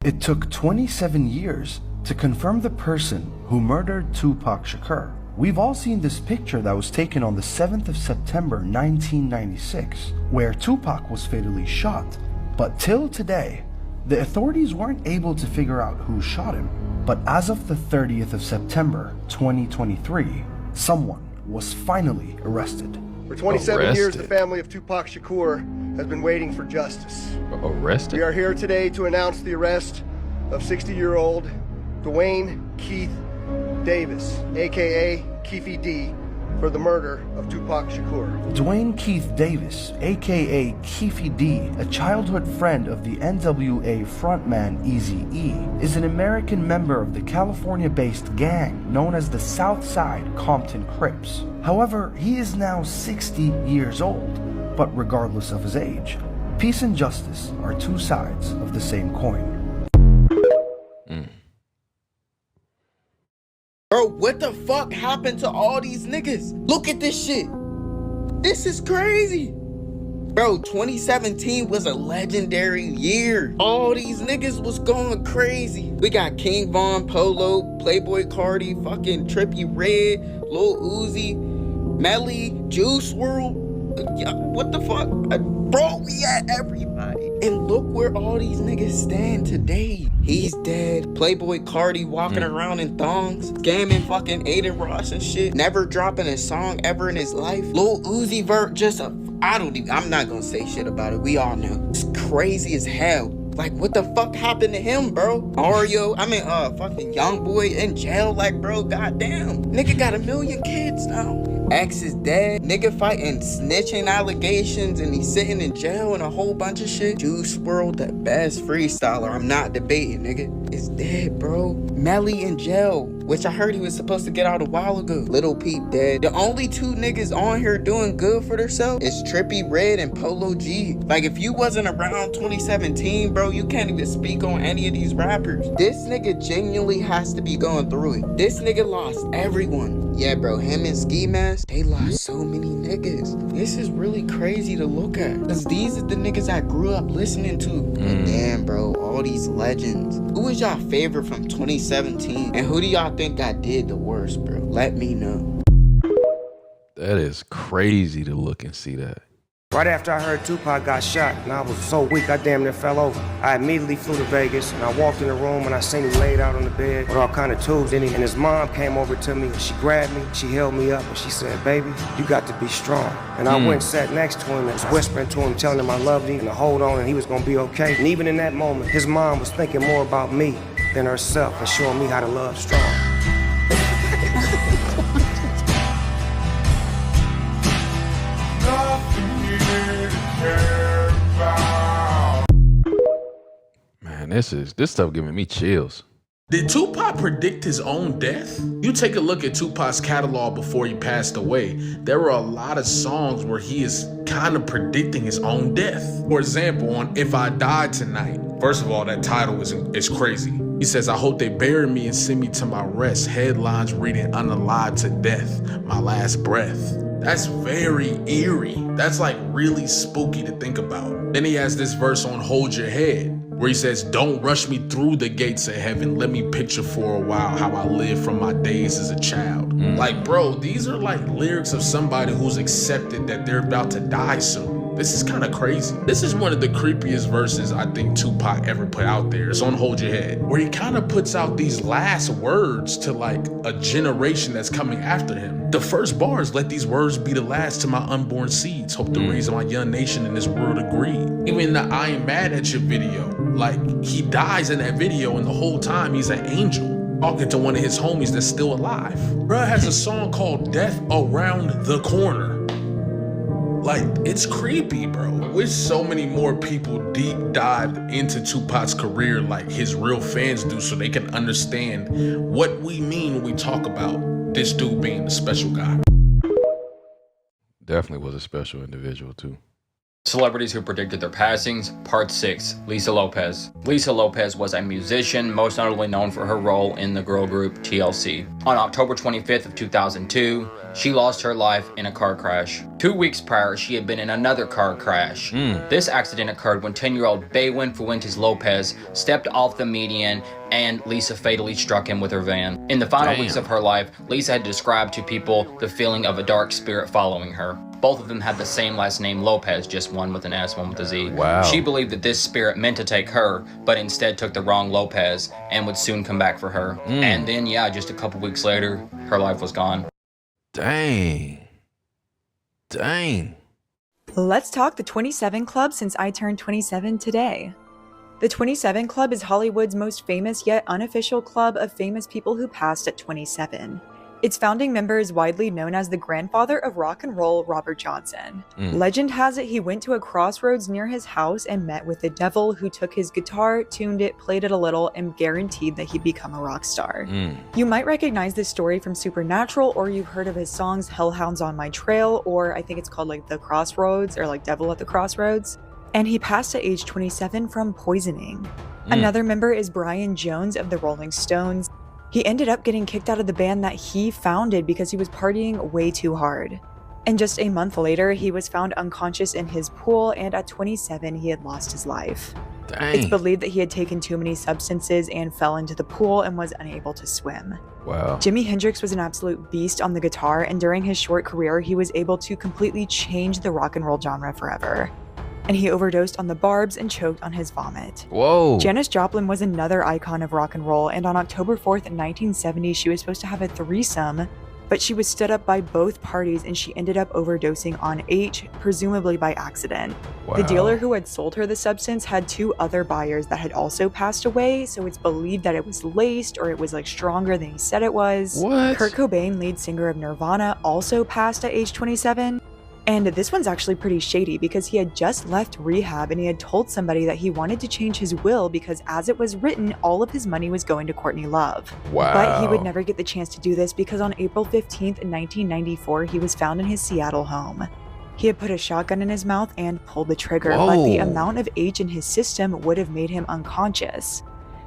It took 27 years to confirm the person who murdered Tupac Shakur. We've all seen this picture that was taken on the 7th of September 1996, where Tupac was fatally shot. But till today, the authorities weren't able to figure out who shot him. But as of the 30th of September 2023, someone was finally arrested. For 27 years, the family of Tupac Shakur has been waiting for justice. Arrested? We are here today to announce the arrest of 60-year-old Dwayne Keith Davis, aka Keefy D, for the murder of Tupac Shakur. Dwayne Keith Davis, aka Keefy D, a childhood friend of the NWA frontman Eazy-E, is an American member of the California-based gang known as the Southside Compton Crips. However, he is now 60 years old, but regardless of his age, peace and justice are two sides of the same coin. Bro, what the fuck happened to all these niggas? Look at this shit. This is crazy. Bro, 2017 was a legendary year. All these niggas was going crazy. We got King Von, Polo, Playboy Cardi, fucking Trippie Redd, Lil Uzi, Melly, Juice WRLD. What the fuck? Bro, we at everybody. And look where all these niggas stand today. He's dead. Playboy Cardi walking around in thongs. Scamming fucking Aiden Ross and shit. Never dropping a song ever in his life. Lil Uzi Vert I'm not gonna say shit about it. We all know. It's crazy as hell. Like, what the fuck happened to him, bro? Fucking young boy in jail. Like, bro, goddamn. Nigga got 1 million kids now. Ex is dead. Nigga fighting snitching allegations and he's sitting in jail and a whole bunch of shit. Juice WRLD, the best freestyler. I'm not debating, nigga. Is dead, bro. Melly in jail, which I heard he was supposed to get out a while ago. Little Peep dead. The only 2 niggas on here doing good for themselves is Trippie Redd and Polo G. Like, if you wasn't around 2017, bro, you can't even speak on any of these rappers. This nigga genuinely has to be going through it. This nigga lost everyone. Yeah, bro, him and Ski Mask, they lost so many niggas. This is really crazy to look at. Because these are the niggas I grew up listening to. And damn, bro, all these legends. Who was y'all favorite from 2017? And who do y'all think I did the worst, bro? Let me know. That is crazy to look and see that. Right after I heard Tupac got shot, and I was so weak I damn near fell over. I immediately flew to Vegas, and I walked in the room and I seen him laid out on the bed with all kind of tubes in him. And his mom came over to me, and she grabbed me, she held me up, and she said, "Baby, you got to be strong." And I went and sat next to him and was whispering to him, telling him I loved him and to hold on and he was gonna be okay. And even in that moment, his mom was thinking more about me than herself and showing me how to love strong. Man, this stuff giving me chills. Did Tupac predict his own death? You take a look at Tupac's catalog before he passed away. There were a lot of songs where he is kind of predicting his own death. For example, on If I Died Tonight, first of all, that title is crazy. He says, "I hope they bury me and send me to my rest. Headlines reading unalive to death, my last breath." That's very eerie. That's like really spooky to think about. Then he has this verse on Hold Your Head, where he says, "Don't rush me through the gates of heaven. Let me picture for a while how I lived from my days as a child." Like, bro, these are like lyrics of somebody who's accepted that they're about to die soon. This is kind of crazy. This is one of the creepiest verses I think Tupac ever put out there. It's on Hold Your Head, where he kind of puts out these last words to like a generation that's coming after him. The first bars, "Let these words be the last to my unborn seeds. Hope the reason my young nation in this world agree." Even the "I Ain't Mad at Your" video, like he dies in that video and the whole time he's an angel talking to one of his homies that's still alive. Bruh has a song called "Death Around the Corner." Like, it's creepy, bro. I wish so many more people deep dived into Tupac's career like his real fans do, so they can understand what we mean when we talk about this dude being a special guy. Definitely was a special individual too. Celebrities who predicted their passings, Part 6, Lisa Lopez. Lisa Lopez was a musician, most notably known for her role in the girl group TLC. On October 25th of 2002, she lost her life in a car crash. 2 weeks prior, she had been in another car crash. This accident occurred when 10-year-old Baywin Fuentes Lopez stepped off the median and Lisa fatally struck him with her van. In the final weeks of her life, Lisa had described to people the feeling of a dark spirit following her. Both of them had the same last name, Lopez, just one with an S, one with a Z. Wow. She believed that this spirit meant to take her, but instead took the wrong Lopez and would soon come back for her. And then, yeah, just a couple weeks later, her life was gone. Dang. Let's talk the 27 Club since I turned 27 today. The 27 Club is Hollywood's most famous yet unofficial club of famous people who passed at 27. Its founding member is widely known as the grandfather of rock and roll, Robert Johnson. Legend has it he went to a crossroads near his house and met with the devil, who took his guitar, tuned it, played it a little, and guaranteed that he'd become a rock star. You might recognize this story from Supernatural, or you've heard of his songs Hellhounds on My Trail, or I think it's called like The Crossroads, or like Devil at the Crossroads. And he passed at age 27 from poisoning. Another member is Brian Jones of the Rolling Stones. He ended up getting kicked out of the band that he founded because he was partying way too hard. And just a month later, he was found unconscious in his pool, and at 27, he had lost his life. It's believed that he had taken too many substances and fell into the pool and was unable to swim. Wow. Jimi Hendrix was an absolute beast on the guitar, and during his short career, he was able to completely change the rock and roll genre forever. And he overdosed on the barbs and choked on his vomit. Whoa. Janis Joplin was another icon of rock and roll, and on October 4th, 1970, she was supposed to have a threesome, but she was stood up by both parties and she ended up overdosing on H, presumably by accident. Wow. The dealer who had sold her the substance had 2 other buyers that had also passed away, so it's believed that it was laced or it was like stronger than he said it was. What? Kurt Cobain, lead singer of Nirvana, also passed at age 27. And this one's actually pretty shady because he had just left rehab and he had told somebody that he wanted to change his will because as it was written, all of his money was going to Courtney Love. Wow. But he would never get the chance to do this because on April 15th, 1994, he was found in his Seattle home. He had put a shotgun in his mouth and pulled the trigger, but the amount of H in his system would have made him unconscious.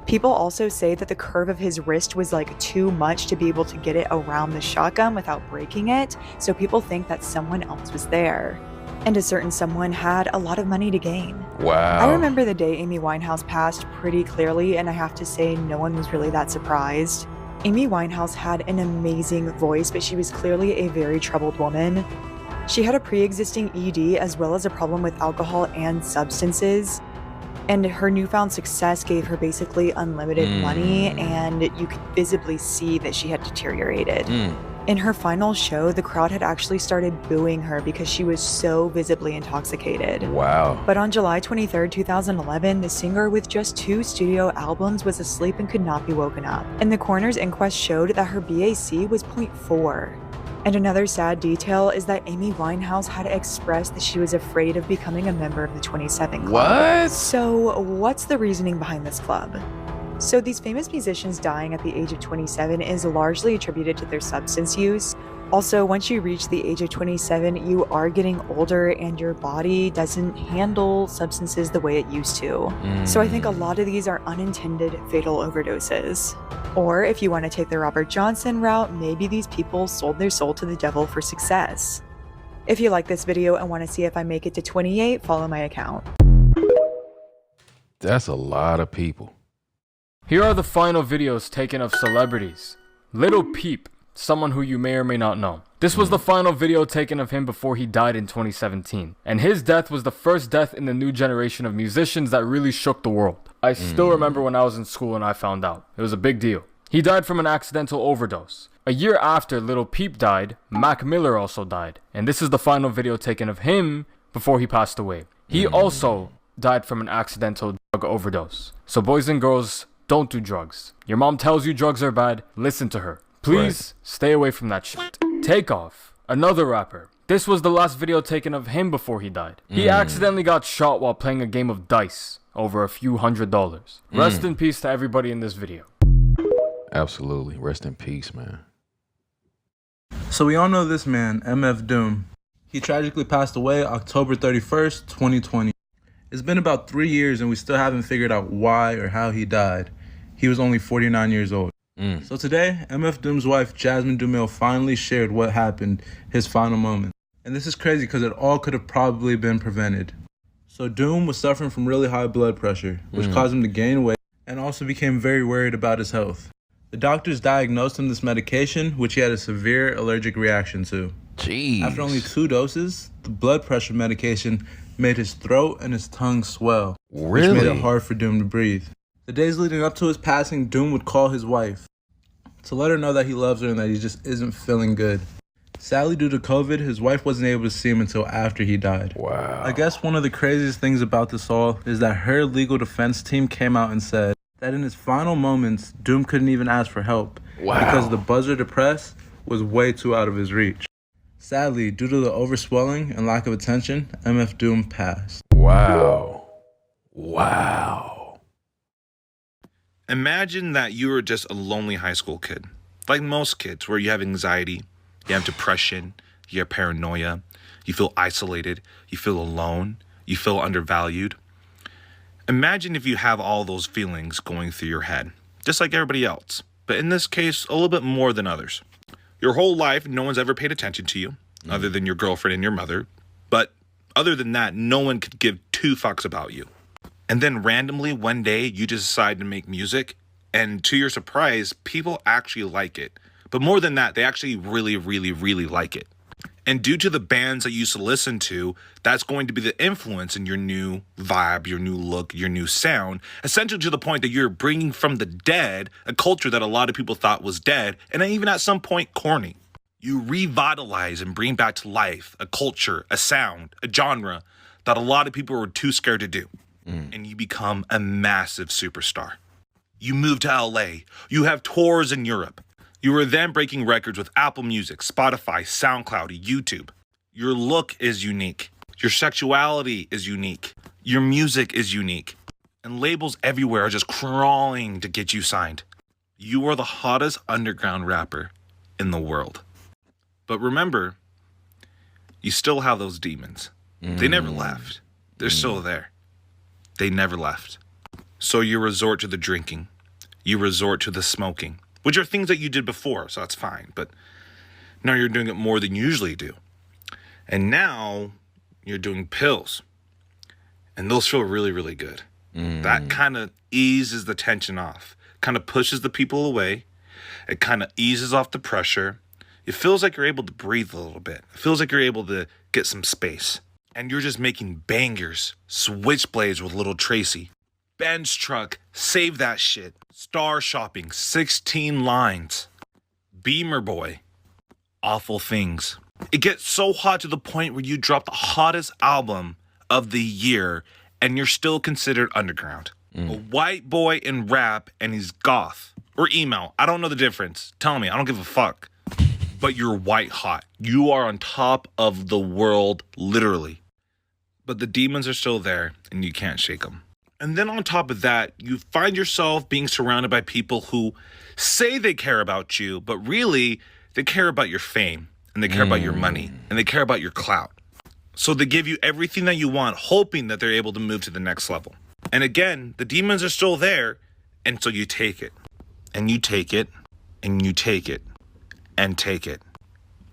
People also say that the curve of his wrist was like too much to be able to get it around the shotgun without breaking it, so people think that someone else was there. And a certain someone had a lot of money to gain. Wow. I remember the day Amy Winehouse passed pretty clearly, and I have to say no one was really that surprised. Amy Winehouse had an amazing voice, but she was clearly a very troubled woman. She had a pre-existing ED as well as a problem with alcohol and substances. And her newfound success gave her basically unlimited money, and you could visibly see that she had deteriorated. In her final show, the crowd had actually started booing her because she was so visibly intoxicated. Wow. But on July 23rd, 2011, the singer with just 2 studio albums was asleep and could not be woken up. And the coroner's inquest showed that her BAC was 0.4. And another sad detail is that Amy Winehouse had expressed that she was afraid of becoming a member of the 27 Club. What? So what's the reasoning behind this club? So these famous musicians dying at the age of 27 is largely attributed to their substance use. Also, once you reach the age of 27, you are getting older and your body doesn't handle substances the way it used to. So I think a lot of these are unintended fatal overdoses. Or if you want to take the Robert Johnson route, maybe these people sold their soul to the devil for success. If you like this video and want to see if I make it to 28, follow my account. That's a lot of people. Here are the final videos taken of celebrities. Lil Peep, someone who you may or may not know. This was the final video taken of him before he died in 2017. And his death was the first death in the new generation of musicians that really shook the world. I still remember when I was in school and I found out. It was a big deal. He died from an accidental overdose. A year after Lil Peep died, Mac Miller also died. And this is the final video taken of him before he passed away. He also died from an accidental drug overdose. So boys and girls, don't do drugs. Your mom tells you drugs are bad, listen to her. Please stay away from that shit. Takeoff, another rapper. This was the last video taken of him before he died. He accidentally got shot while playing a game of dice over a few $100s. Rest in peace to everybody in this video. Absolutely. Rest in peace, man. So we all know this man, MF Doom. He tragically passed away October 31st, 2020. It's been about 3 years and we still haven't figured out why or how he died. He was only 49 years old. So today, MF Doom's wife, Jasmine Dumille, finally shared what happened, his final moment. And this is crazy because it all could have probably been prevented. So Doom was suffering from really high blood pressure, which caused him to gain weight and also became very worried about his health. The doctors diagnosed him this medication, which he had a severe allergic reaction to. Jeez. After only 2 doses, the blood pressure medication made his throat and his tongue swell, which made it hard for Doom to breathe. The days leading up to his passing, Doom would call his wife to let her know that he loves her and that he just isn't feeling good. Sadly, due to COVID, his wife wasn't able to see him until after he died. Wow. I guess one of the craziest things about this all is that her legal defense team came out and said that in his final moments, Doom couldn't even ask for help because the buzzer to press was way too out of his reach. Sadly, due to the overswelling and lack of attention, MF Doom passed. Wow. Wow. Imagine that you are just a lonely high school kid, like most kids, where you have anxiety, you have depression, you have paranoia, you feel isolated, you feel alone, you feel undervalued. Imagine if you have all those feelings going through your head, just like everybody else, but in this case, a little bit more than others. Your whole life, no one's ever paid attention to you, other than your girlfriend and your mother, but other than that, no one could give 2 fucks about you. And then randomly one day you just decide to make music, and to your surprise, people actually like it. But more than that, they actually really, really, really like it. And due to the bands that you used to listen to, that's going to be the influence in your new vibe, your new look, your new sound, essentially to the point that you're bringing from the dead a culture that a lot of people thought was dead, and even at some point corny. You revitalize and bring back to life a culture, a sound, a genre that a lot of people were too scared to do. And you become a massive superstar. You move to LA. You have tours in Europe. You are then breaking records with Apple Music, Spotify, SoundCloud, YouTube. Your look is unique. Your sexuality is unique. Your music is unique. And labels everywhere are just crawling to get you signed. You are the hottest underground rapper in the world. But remember, you still have those demons. They never left. They're still there. They never left. So you resort to the drinking. You resort to the smoking, which are things that you did before, so that's fine. But now you're doing it more than you usually do. And now you're doing pills. And those feel really, really good. That kind of eases the tension off. Kind of pushes the people away. It kind of eases off the pressure. it feels like you're able to breathe a little bit. It feels like you're able to get some space. And you're just making bangers, switchblades with Little Tracy. Ben's Truck, Save That Shit. Star Shopping, 16 lines. Beamer Boy, Awful Things. It gets so hot to the point where you drop the hottest album of the year and you're still considered underground. A white boy in rap and he's goth. Or emo. I don't know the difference. Tell me, I don't give a fuck. But you're white hot. You are on top of the world, literally. But the demons are still there and you can't shake them. And then on top of that, you find yourself being surrounded by people who say they care about you, but really they care about your fame and they care about your money and they care about your clout. So they give you everything that you want, hoping that they're able to move to the next level. And again, the demons are still there. And so you take it and you take it and you take it and take it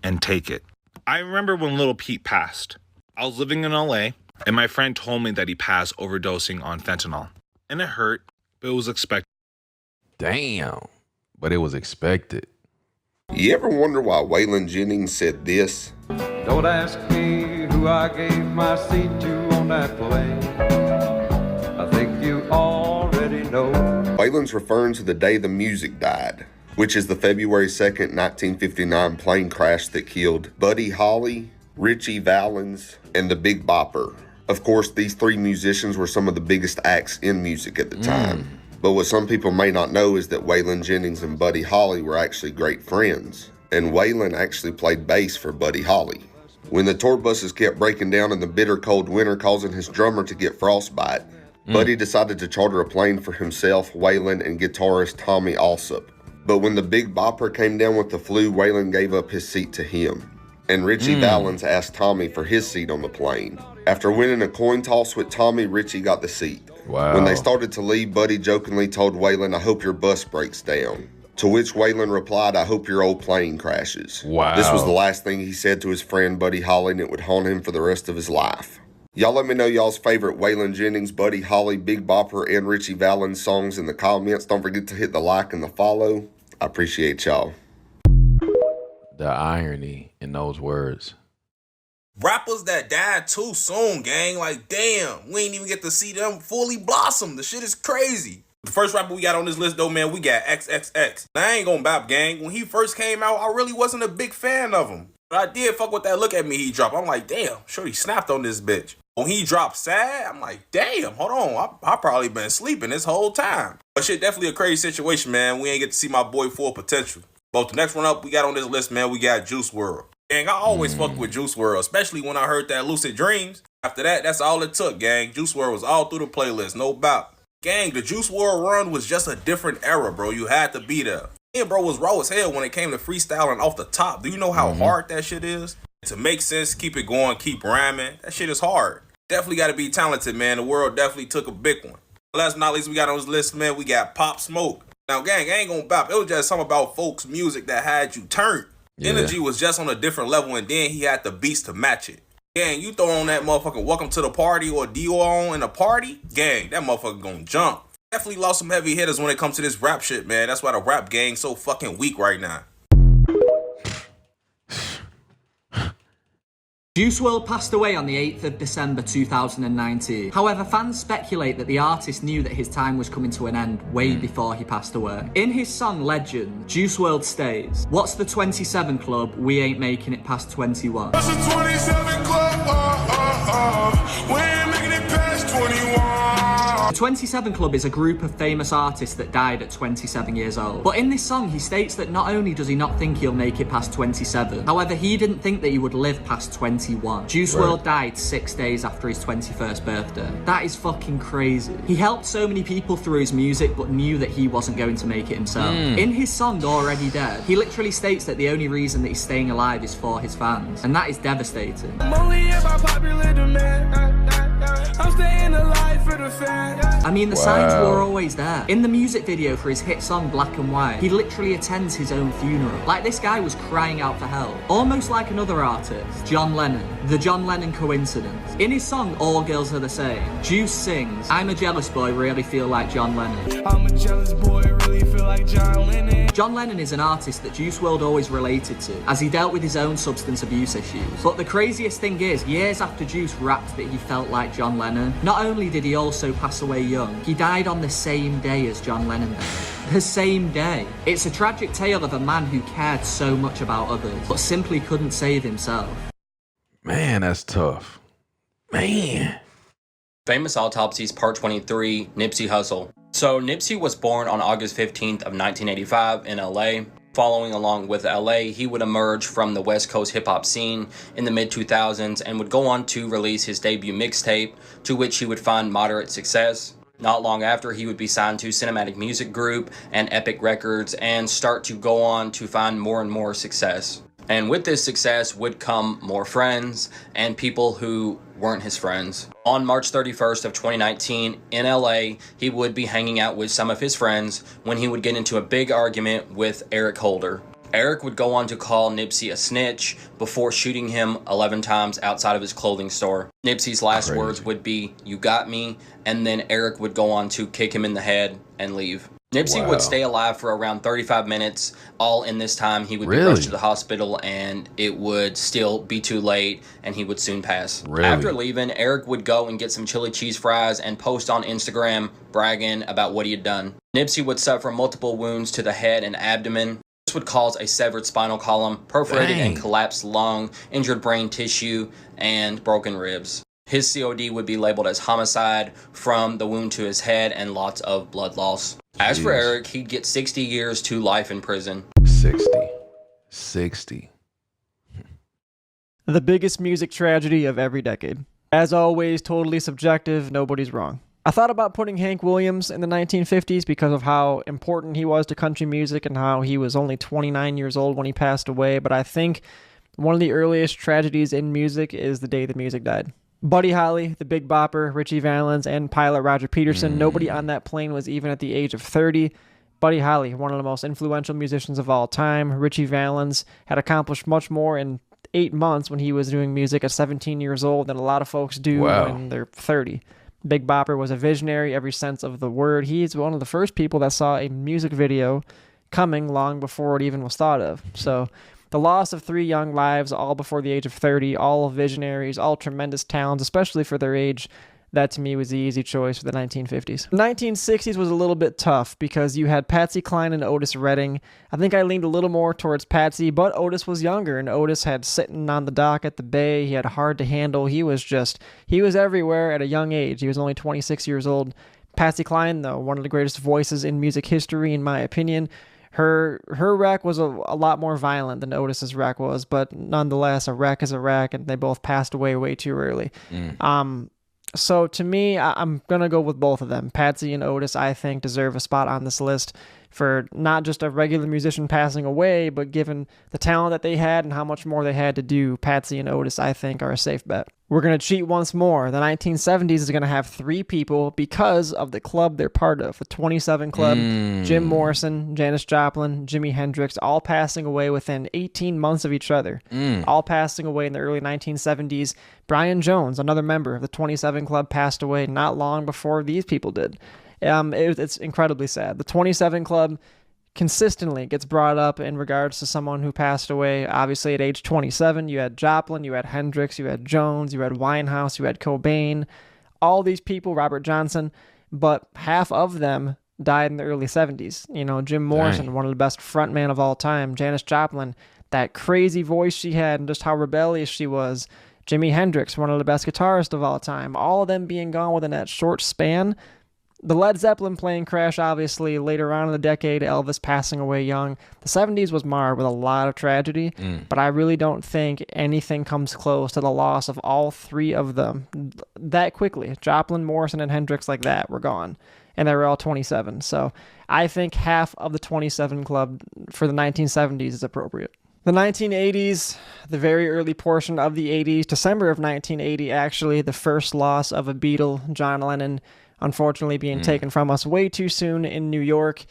and take it. I remember when Little Pete passed. I was living in LA and my friend told me that he passed overdosing on fentanyl. And it hurt, but it was expected. Damn, but it was expected. You ever wonder why Waylon Jennings said this? Don't ask me who I gave my seat to on that plane. I think you already know. Waylon's referring to the day the music died, which is the February 2nd, 1959 plane crash that killed Buddy Holly, Richie Valens, and the Big Bopper. Of course, these three musicians were some of the biggest acts in music at the time. But what some people may not know is that Waylon Jennings and Buddy Holly were actually great friends. And Waylon actually played bass for Buddy Holly. When the tour buses kept breaking down in the bitter cold winter, causing his drummer to get frostbite, Buddy decided to charter a plane for himself, Waylon, and guitarist Tommy Alsop. But when the Big Bopper came down with the flu, Waylon gave up his seat to him. And Richie Valens asked Tommy for his seat on the plane. After winning a coin toss with Tommy, Richie got the seat. Wow. When they started to leave, Buddy jokingly told Waylon, "I hope your bus breaks down." To which Waylon replied, "I hope your old plane crashes." Wow. This was the last thing he said to his friend Buddy Holly, and it would haunt him for the rest of his life. Y'all let me know y'all's favorite Waylon Jennings, Buddy Holly, Big Bopper, and Richie Valens songs in the comments. Don't forget to hit the like and the follow. I appreciate y'all. The irony in those words. Rappers that died too soon, gang. Like, damn, we ain't even get to see them fully blossom. The shit is crazy. The first rapper we got on this list, though, man, we got XXX. Now, I ain't gonna bap, gang. When he first came out, I really wasn't a big fan of him. But I did fuck with that Look At Me he dropped. I'm like, damn, sure he snapped on this bitch. When he dropped Sad, I'm like, damn, hold on. I probably been sleeping this whole time. But shit, definitely a crazy situation, man. We ain't get to see my boy full potential. But the next one up we got on this list, man, we got Juice WRLD. Gang, I always fucked with Juice WRLD, especially when I heard that Lucid Dreams. After that, that's all it took, gang. Juice WRLD was all through the playlist, no doubt. Gang, the Juice WRLD run was just a different era, bro. You had to be there. And bro was raw as hell when it came to freestyling off the top. Do you know how hard that shit is? To make sense, keep it going, keep rhyming, that shit is hard. Definitely got to be talented, man. The world definitely took a big one. Last but not least, we got on this list, man, we got Pop Smoke. Now, gang, I ain't gonna bop. It was just something about folks' music that had you turned. Energy was just on a different level, and then he had the beats to match it. Gang, you throw on that motherfucker Welcome to the Party or Dior on in a party, gang, that motherfucker gonna jump. Definitely lost some heavy hitters when it comes to this rap shit, man. That's why the rap gang's so fucking weak right now. Juice WRLD passed away on the 8th of December 2019. However, fans speculate that the artist knew that his time was coming to an end way before he passed away. In his song Legend, Juice WRLD states, "What's the 27 club? We ain't making it past 21. What's the 27 club? We ain't making it past 21. The 27 Club is a group of famous artists that died at 27 years old. But in this song, he states that not only does he not think he'll make it past 27, however, he didn't think that he would live past 21. Juice WRLD died 6 days after his 21st birthday. That is fucking crazy. He helped so many people through his music, but knew that he wasn't going to make it himself. In his song, Already Dead, he literally states that the only reason that he's staying alive is for his fans. And that is devastating. I'm only about popular demand. I'm staying alive for the fans. I mean, the signs were always there. In the music video for his hit song Black and White, he literally attends his own funeral. Like, this guy was crying out for help. Almost like another artist, John Lennon. The John Lennon coincidence. In his song All Girls Are the Same, Juice sings, "I'm a jealous boy, really feel like John Lennon." I'm a jealous boy, really feel like John Lennon. John Lennon is an artist that Juice WRLD always related to, as he dealt with his own substance abuse issues. But the craziest thing is, years after Juice rapped that he felt like John Lennon, not only did he also pass away young, he died on the same day as John Lennon did. The same day. It's a tragic tale of a man who cared so much about others, but simply couldn't save himself. Man, that's tough. Man. Famous Autopsies Part 23, Nipsey Hussle. So Nipsey was born on August 15th of 1985 in LA. Following along with LA, he would emerge from the West Coast hip-hop scene in the mid-2000s and would go on to release his debut mixtape, to which he would find moderate success. Not long after, he would be signed to Cinematic Music Group and Epic Records and start to go on to find more and more success. And with this success would come more friends and people who weren't his friends. On March 31st of 2019 in LA, he would be hanging out with some of his friends when he would get into a big argument with Eric Holder. Eric would go on to call Nipsey a snitch before shooting him 11 times outside of his clothing store. Nipsey's last words would be, "You got me," and then Eric would go on to kick him in the head and leave. Nipsey would stay alive for around 35 minutes. All in this time, he would be rushed to the hospital, and it would still be too late, and he would soon pass. After leaving, Eric would go and get some chili cheese fries and post on Instagram bragging about what he had done. Nipsey would suffer multiple wounds to the head and abdomen. This would cause a severed spinal column, perforated and collapsed lung, injured brain tissue, and broken ribs. His COD would be labeled as homicide from the wound to his head and lots of blood loss. As for Eric, he'd get 60 years to life in prison. 60. The biggest music tragedy of every decade. As always, totally subjective, nobody's wrong. I thought about putting Hank Williams in the 1950s because of how important he was to country music and how he was only 29 years old when he passed away, but I think one of the earliest tragedies in music is the day the music died. Buddy Holly, the Big Bopper, Richie Valens, and pilot Roger Peterson. Nobody on that plane was even at the age of 30. Buddy Holly, one of the most influential musicians of all time. Richie Valens had accomplished much more in 8 months when he was doing music at 17 years old than a lot of folks do when they're 30. Big Bopper was a visionary every sense of the word. He's one of the first people that saw a music video coming long before it even was thought of. So the loss of 3 young lives, all before the age of 30, all visionaries, all tremendous talents, especially for their age, that to me was the easy choice for the 1950s. The 1960s was a little bit tough because you had Patsy Cline and Otis Redding. I think I leaned a little more towards Patsy, but Otis was younger, and Otis had sitting on the dock at the Bay. He had hard to handle. He was everywhere at a young age. He was only 26 years old. Patsy Cline, though, one of the greatest voices in music history, in my opinion. Her wreck was a lot more violent than Otis's wreck was, but nonetheless, a wreck is a wreck, and they both passed away way too early. So to me, I'm going to go with both of them. Patsy and Otis, I think, deserve a spot on this list for not just a regular musician passing away, but given the talent that they had and how much more they had to do, Patsy and Otis, I think, are a safe bet. We're going to cheat once more. The 1970s is going to have 3 people because of the club they're part of. The 27 Club, Jim Morrison, Janis Joplin, Jimi Hendrix, all passing away within 18 months of each other. All passing away in the early 1970s. Brian Jones, another member of the 27 Club, passed away not long before these people did. It's incredibly sad. The 27 Club consistently gets brought up in regards to someone who passed away. Obviously, at age 27, you had Joplin, you had Hendrix, you had Jones, you had Winehouse, you had Cobain, all these people, Robert Johnson, but half of them died in the early 70s. You know, Jim Morrison, one of the best frontmen of all time. Janis Joplin, that crazy voice she had and just how rebellious she was. Jimi Hendrix, one of the best guitarists of all time. All of them being gone within that short span. The Led Zeppelin plane crash, obviously, later on in the decade, Elvis passing away young. The 70s was marred with a lot of tragedy, but I really don't think anything comes close to the loss of all 3 of them that quickly. Joplin, Morrison, and Hendrix like that were gone, and they were all 27. So I think half of the 27 Club for the 1970s is appropriate. The 1980s, the very early portion of the 80s, December of 1980, actually, the first loss of a Beatle, John Lennon, unfortunately being taken from us way too soon in New York.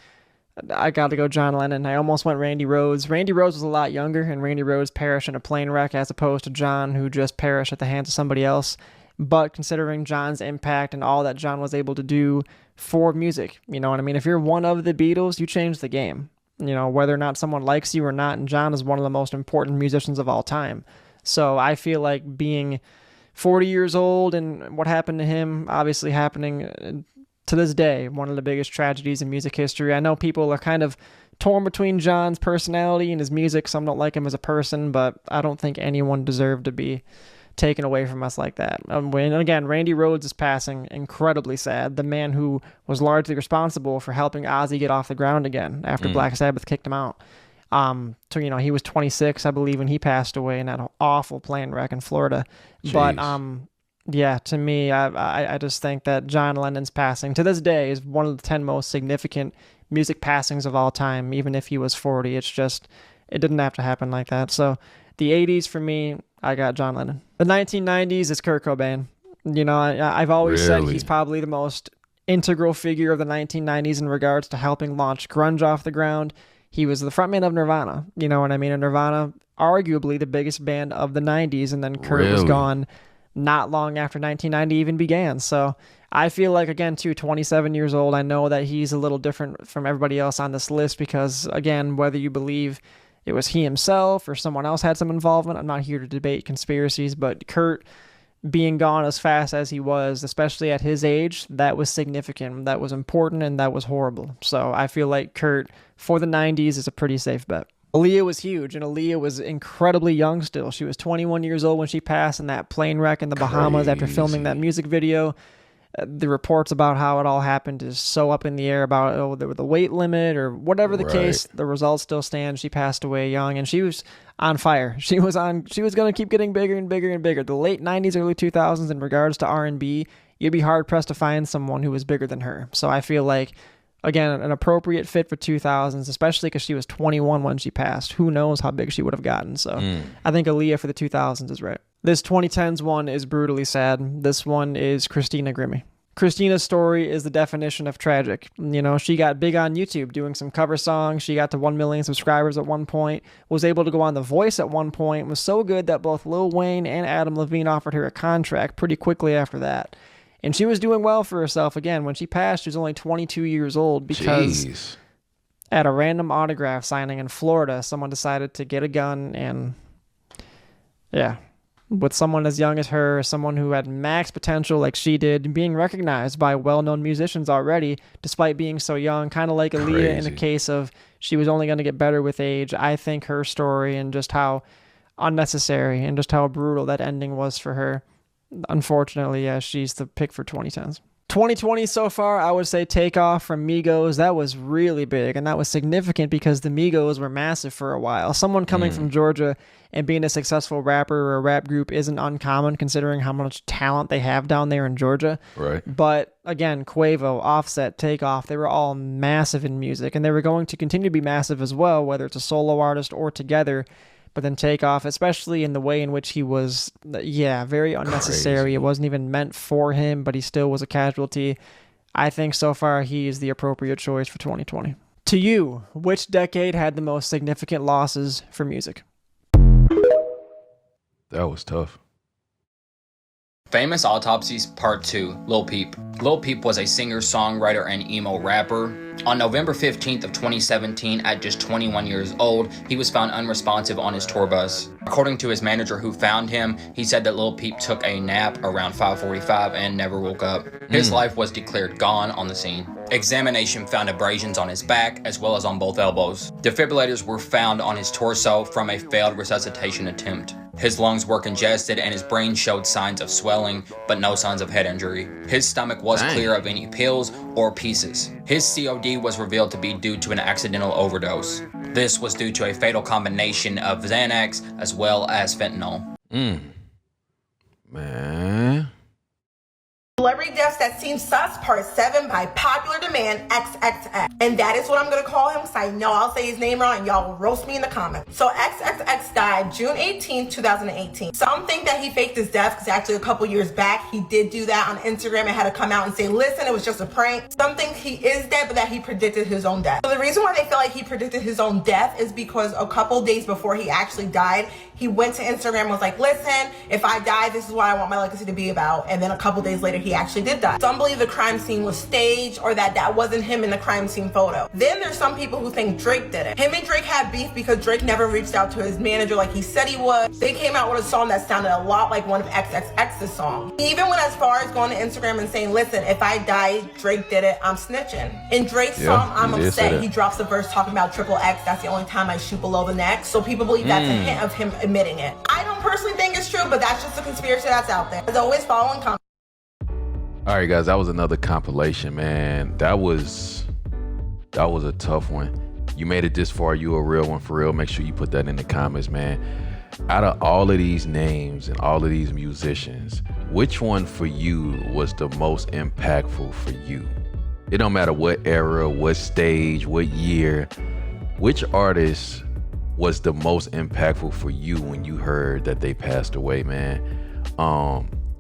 I got to go John Lennon. I almost went Randy Rhoads. Randy Rhoads was a lot younger, and Randy Rhoads perished in a plane wreck as opposed to John, who just perished at the hands of somebody else. But considering John's impact and all that John was able to do for music, you know what I mean? If you're one of the Beatles, you changed the game. you know, whether or not someone likes you or not. And John is one of the most important musicians of all time. So I feel like being 40 years old and what happened to him, obviously happening to this day, one of the biggest tragedies in music history. I know people are kind of torn between John's personality and his music. Some don't like him as a person, but I don't think anyone deserved to be taken away from us like that. And again, Randy Rhoads is passing, incredibly sad. The man who was largely responsible for helping Ozzy get off the ground again after Black Sabbath kicked him out. So, you know, he was 26, I believe, when he passed away in that awful plane wreck in Florida. Jeez. But yeah, to me, I just think that John Lennon's passing to this day is one of the 10 most significant music passings of all time, even if he was 40. It's just, it didn't have to happen like that. So the 80s for me, I got John Lennon. The 1990s is Kurt Cobain. You know, I've always said he's probably the most integral figure of the 1990s in regards to helping launch grunge off the ground. He was the frontman of Nirvana, you know what I mean? And Nirvana, arguably the biggest band of the 90s, and then Kurt was gone not long after 1990 even began. So I feel like, again, too, 27 years old, I know that he's a little different from everybody else on this list because, again, whether you believe it was he himself or someone else had some involvement, I'm not here to debate conspiracies, but Kurt being gone as fast as he was, especially at his age, that was significant, that was important, and that was horrible. So I feel like Kurt, for the 90s, is a pretty safe bet. Aaliyah was huge, and Aaliyah was incredibly young still. She was 21 years old when she passed in that plane wreck in the Bahamas after filming that music video. The reports about how it all happened is so up in the air about the weight limit or whatever the case. The results still stand. She passed away young, and she was on fire. She was going to keep getting bigger and bigger and bigger. The late 90s, early 2000s, in regards to R&B, you'd be hard-pressed to find someone who was bigger than her. So I feel like, again, an appropriate fit for 2000s, especially because she was 21 when she passed. Who knows how big she would have gotten. So I think Aaliyah for the 2000s is right. This 2010s one is brutally sad. This one is Christina Grimmie. Christina's story is the definition of tragic. You know, she got big on YouTube doing some cover songs. She got to 1 million subscribers at one point, was able to go on The Voice at one point, was so good that both Lil Wayne and Adam Levine offered her a contract pretty quickly after that. And she was doing well for herself. Again, when she passed, she was only 22 years old because at a random autograph signing in Florida, someone decided to get a gun and, yeah, with someone as young as her, someone who had max potential like she did, being recognized by well-known musicians already, despite being so young, kind of like Aaliyah in the case of she was only going to get better with age. I think her story and just how unnecessary and just how brutal that ending was for her. Unfortunately, yeah, she's the pick for 2010s. 2020 so far, I would say Takeoff from Migos. That was really big, and that was significant because the Migos were massive for a while. Someone coming from Georgia and being a successful rapper or a rap group isn't uncommon considering how much talent they have down there in Georgia. Right. But again, Quavo, Offset, Takeoff, they were all massive in music, and they were going to continue to be massive as well, whether it's a solo artist or together. But then Takeoff, especially in the way in which he was, very unnecessary. It wasn't even meant for him, but he still was a casualty. I think so far he is the appropriate choice for 2020. To you, which decade had the most significant losses for music? That was tough. Famous Autopsies Part 2, Lil Peep. Lil Peep was a singer, songwriter, and emo rapper. On November 15th of 2017, at just 21 years old, he was found unresponsive on his tour bus. According to his manager who found him, he said that Lil Peep took a nap around 5:45 and never woke up. His life was declared gone on the scene. Examination found abrasions on his back as well as on both elbows. Defibrillators were found on his torso from a failed resuscitation attempt. His lungs were congested and his brain showed signs of swelling, but no signs of head injury. His stomach was clear of any pills or pieces. His COD was revealed to be due to an accidental overdose. This was due to a fatal combination of Xanax as well as fentanyl. Man. Celebrity Deaths That Seem Sus, Part 7 by popular demand, XXX. And that is what I'm going to call him, because I know I'll say his name wrong and y'all will roast me in the comments. So XXX X died June 18, 2018. Some think that he faked his death because actually a couple years back, he did do that on Instagram and had to come out and say, listen, it was just a prank. Some think he is dead, but that he predicted his own death. So the reason why they feel like he predicted his own death is because a couple days before he actually died, he went to Instagram and was like, listen, if I die, this is what I want my legacy to be about. And then a couple days later, he actually did die. Some believe the crime scene was staged or that wasn't him in the crime scene photo. Then there's some people who think Drake did it. Him and Drake had beef because Drake never reached out to his manager like he said he would. They came out with a song that sounded a lot like one of XXX's songs. He even went as far as going to Instagram and saying, listen, if I die, Drake did it, I'm snitching. In Drake's song, I'm Upset, he drops a verse talking about triple X, that's the only time I shoot below the neck. So people believe that's a hint of him admitting it. I don't personally think it's true, but that's just a conspiracy that's out there. As always, follow and comment. All right, guys, that was another compilation, man. That was a tough one. You made it this far, you a real one for real. Make sure you put that in the comments, man. Out of all of these names and all of these musicians, which one for you was the most impactful for you? It don't matter what era, what stage, what year, which artist was the most impactful for you when you heard that they passed away, man?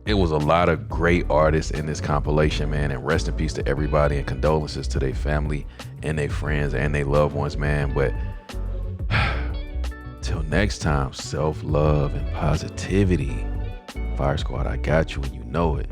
It was a lot of great artists in this compilation, man, and rest in peace to everybody and condolences to their family and their friends and their loved ones, man. But till next time, self-love and positivity. Fire Squad, I got you and you know it.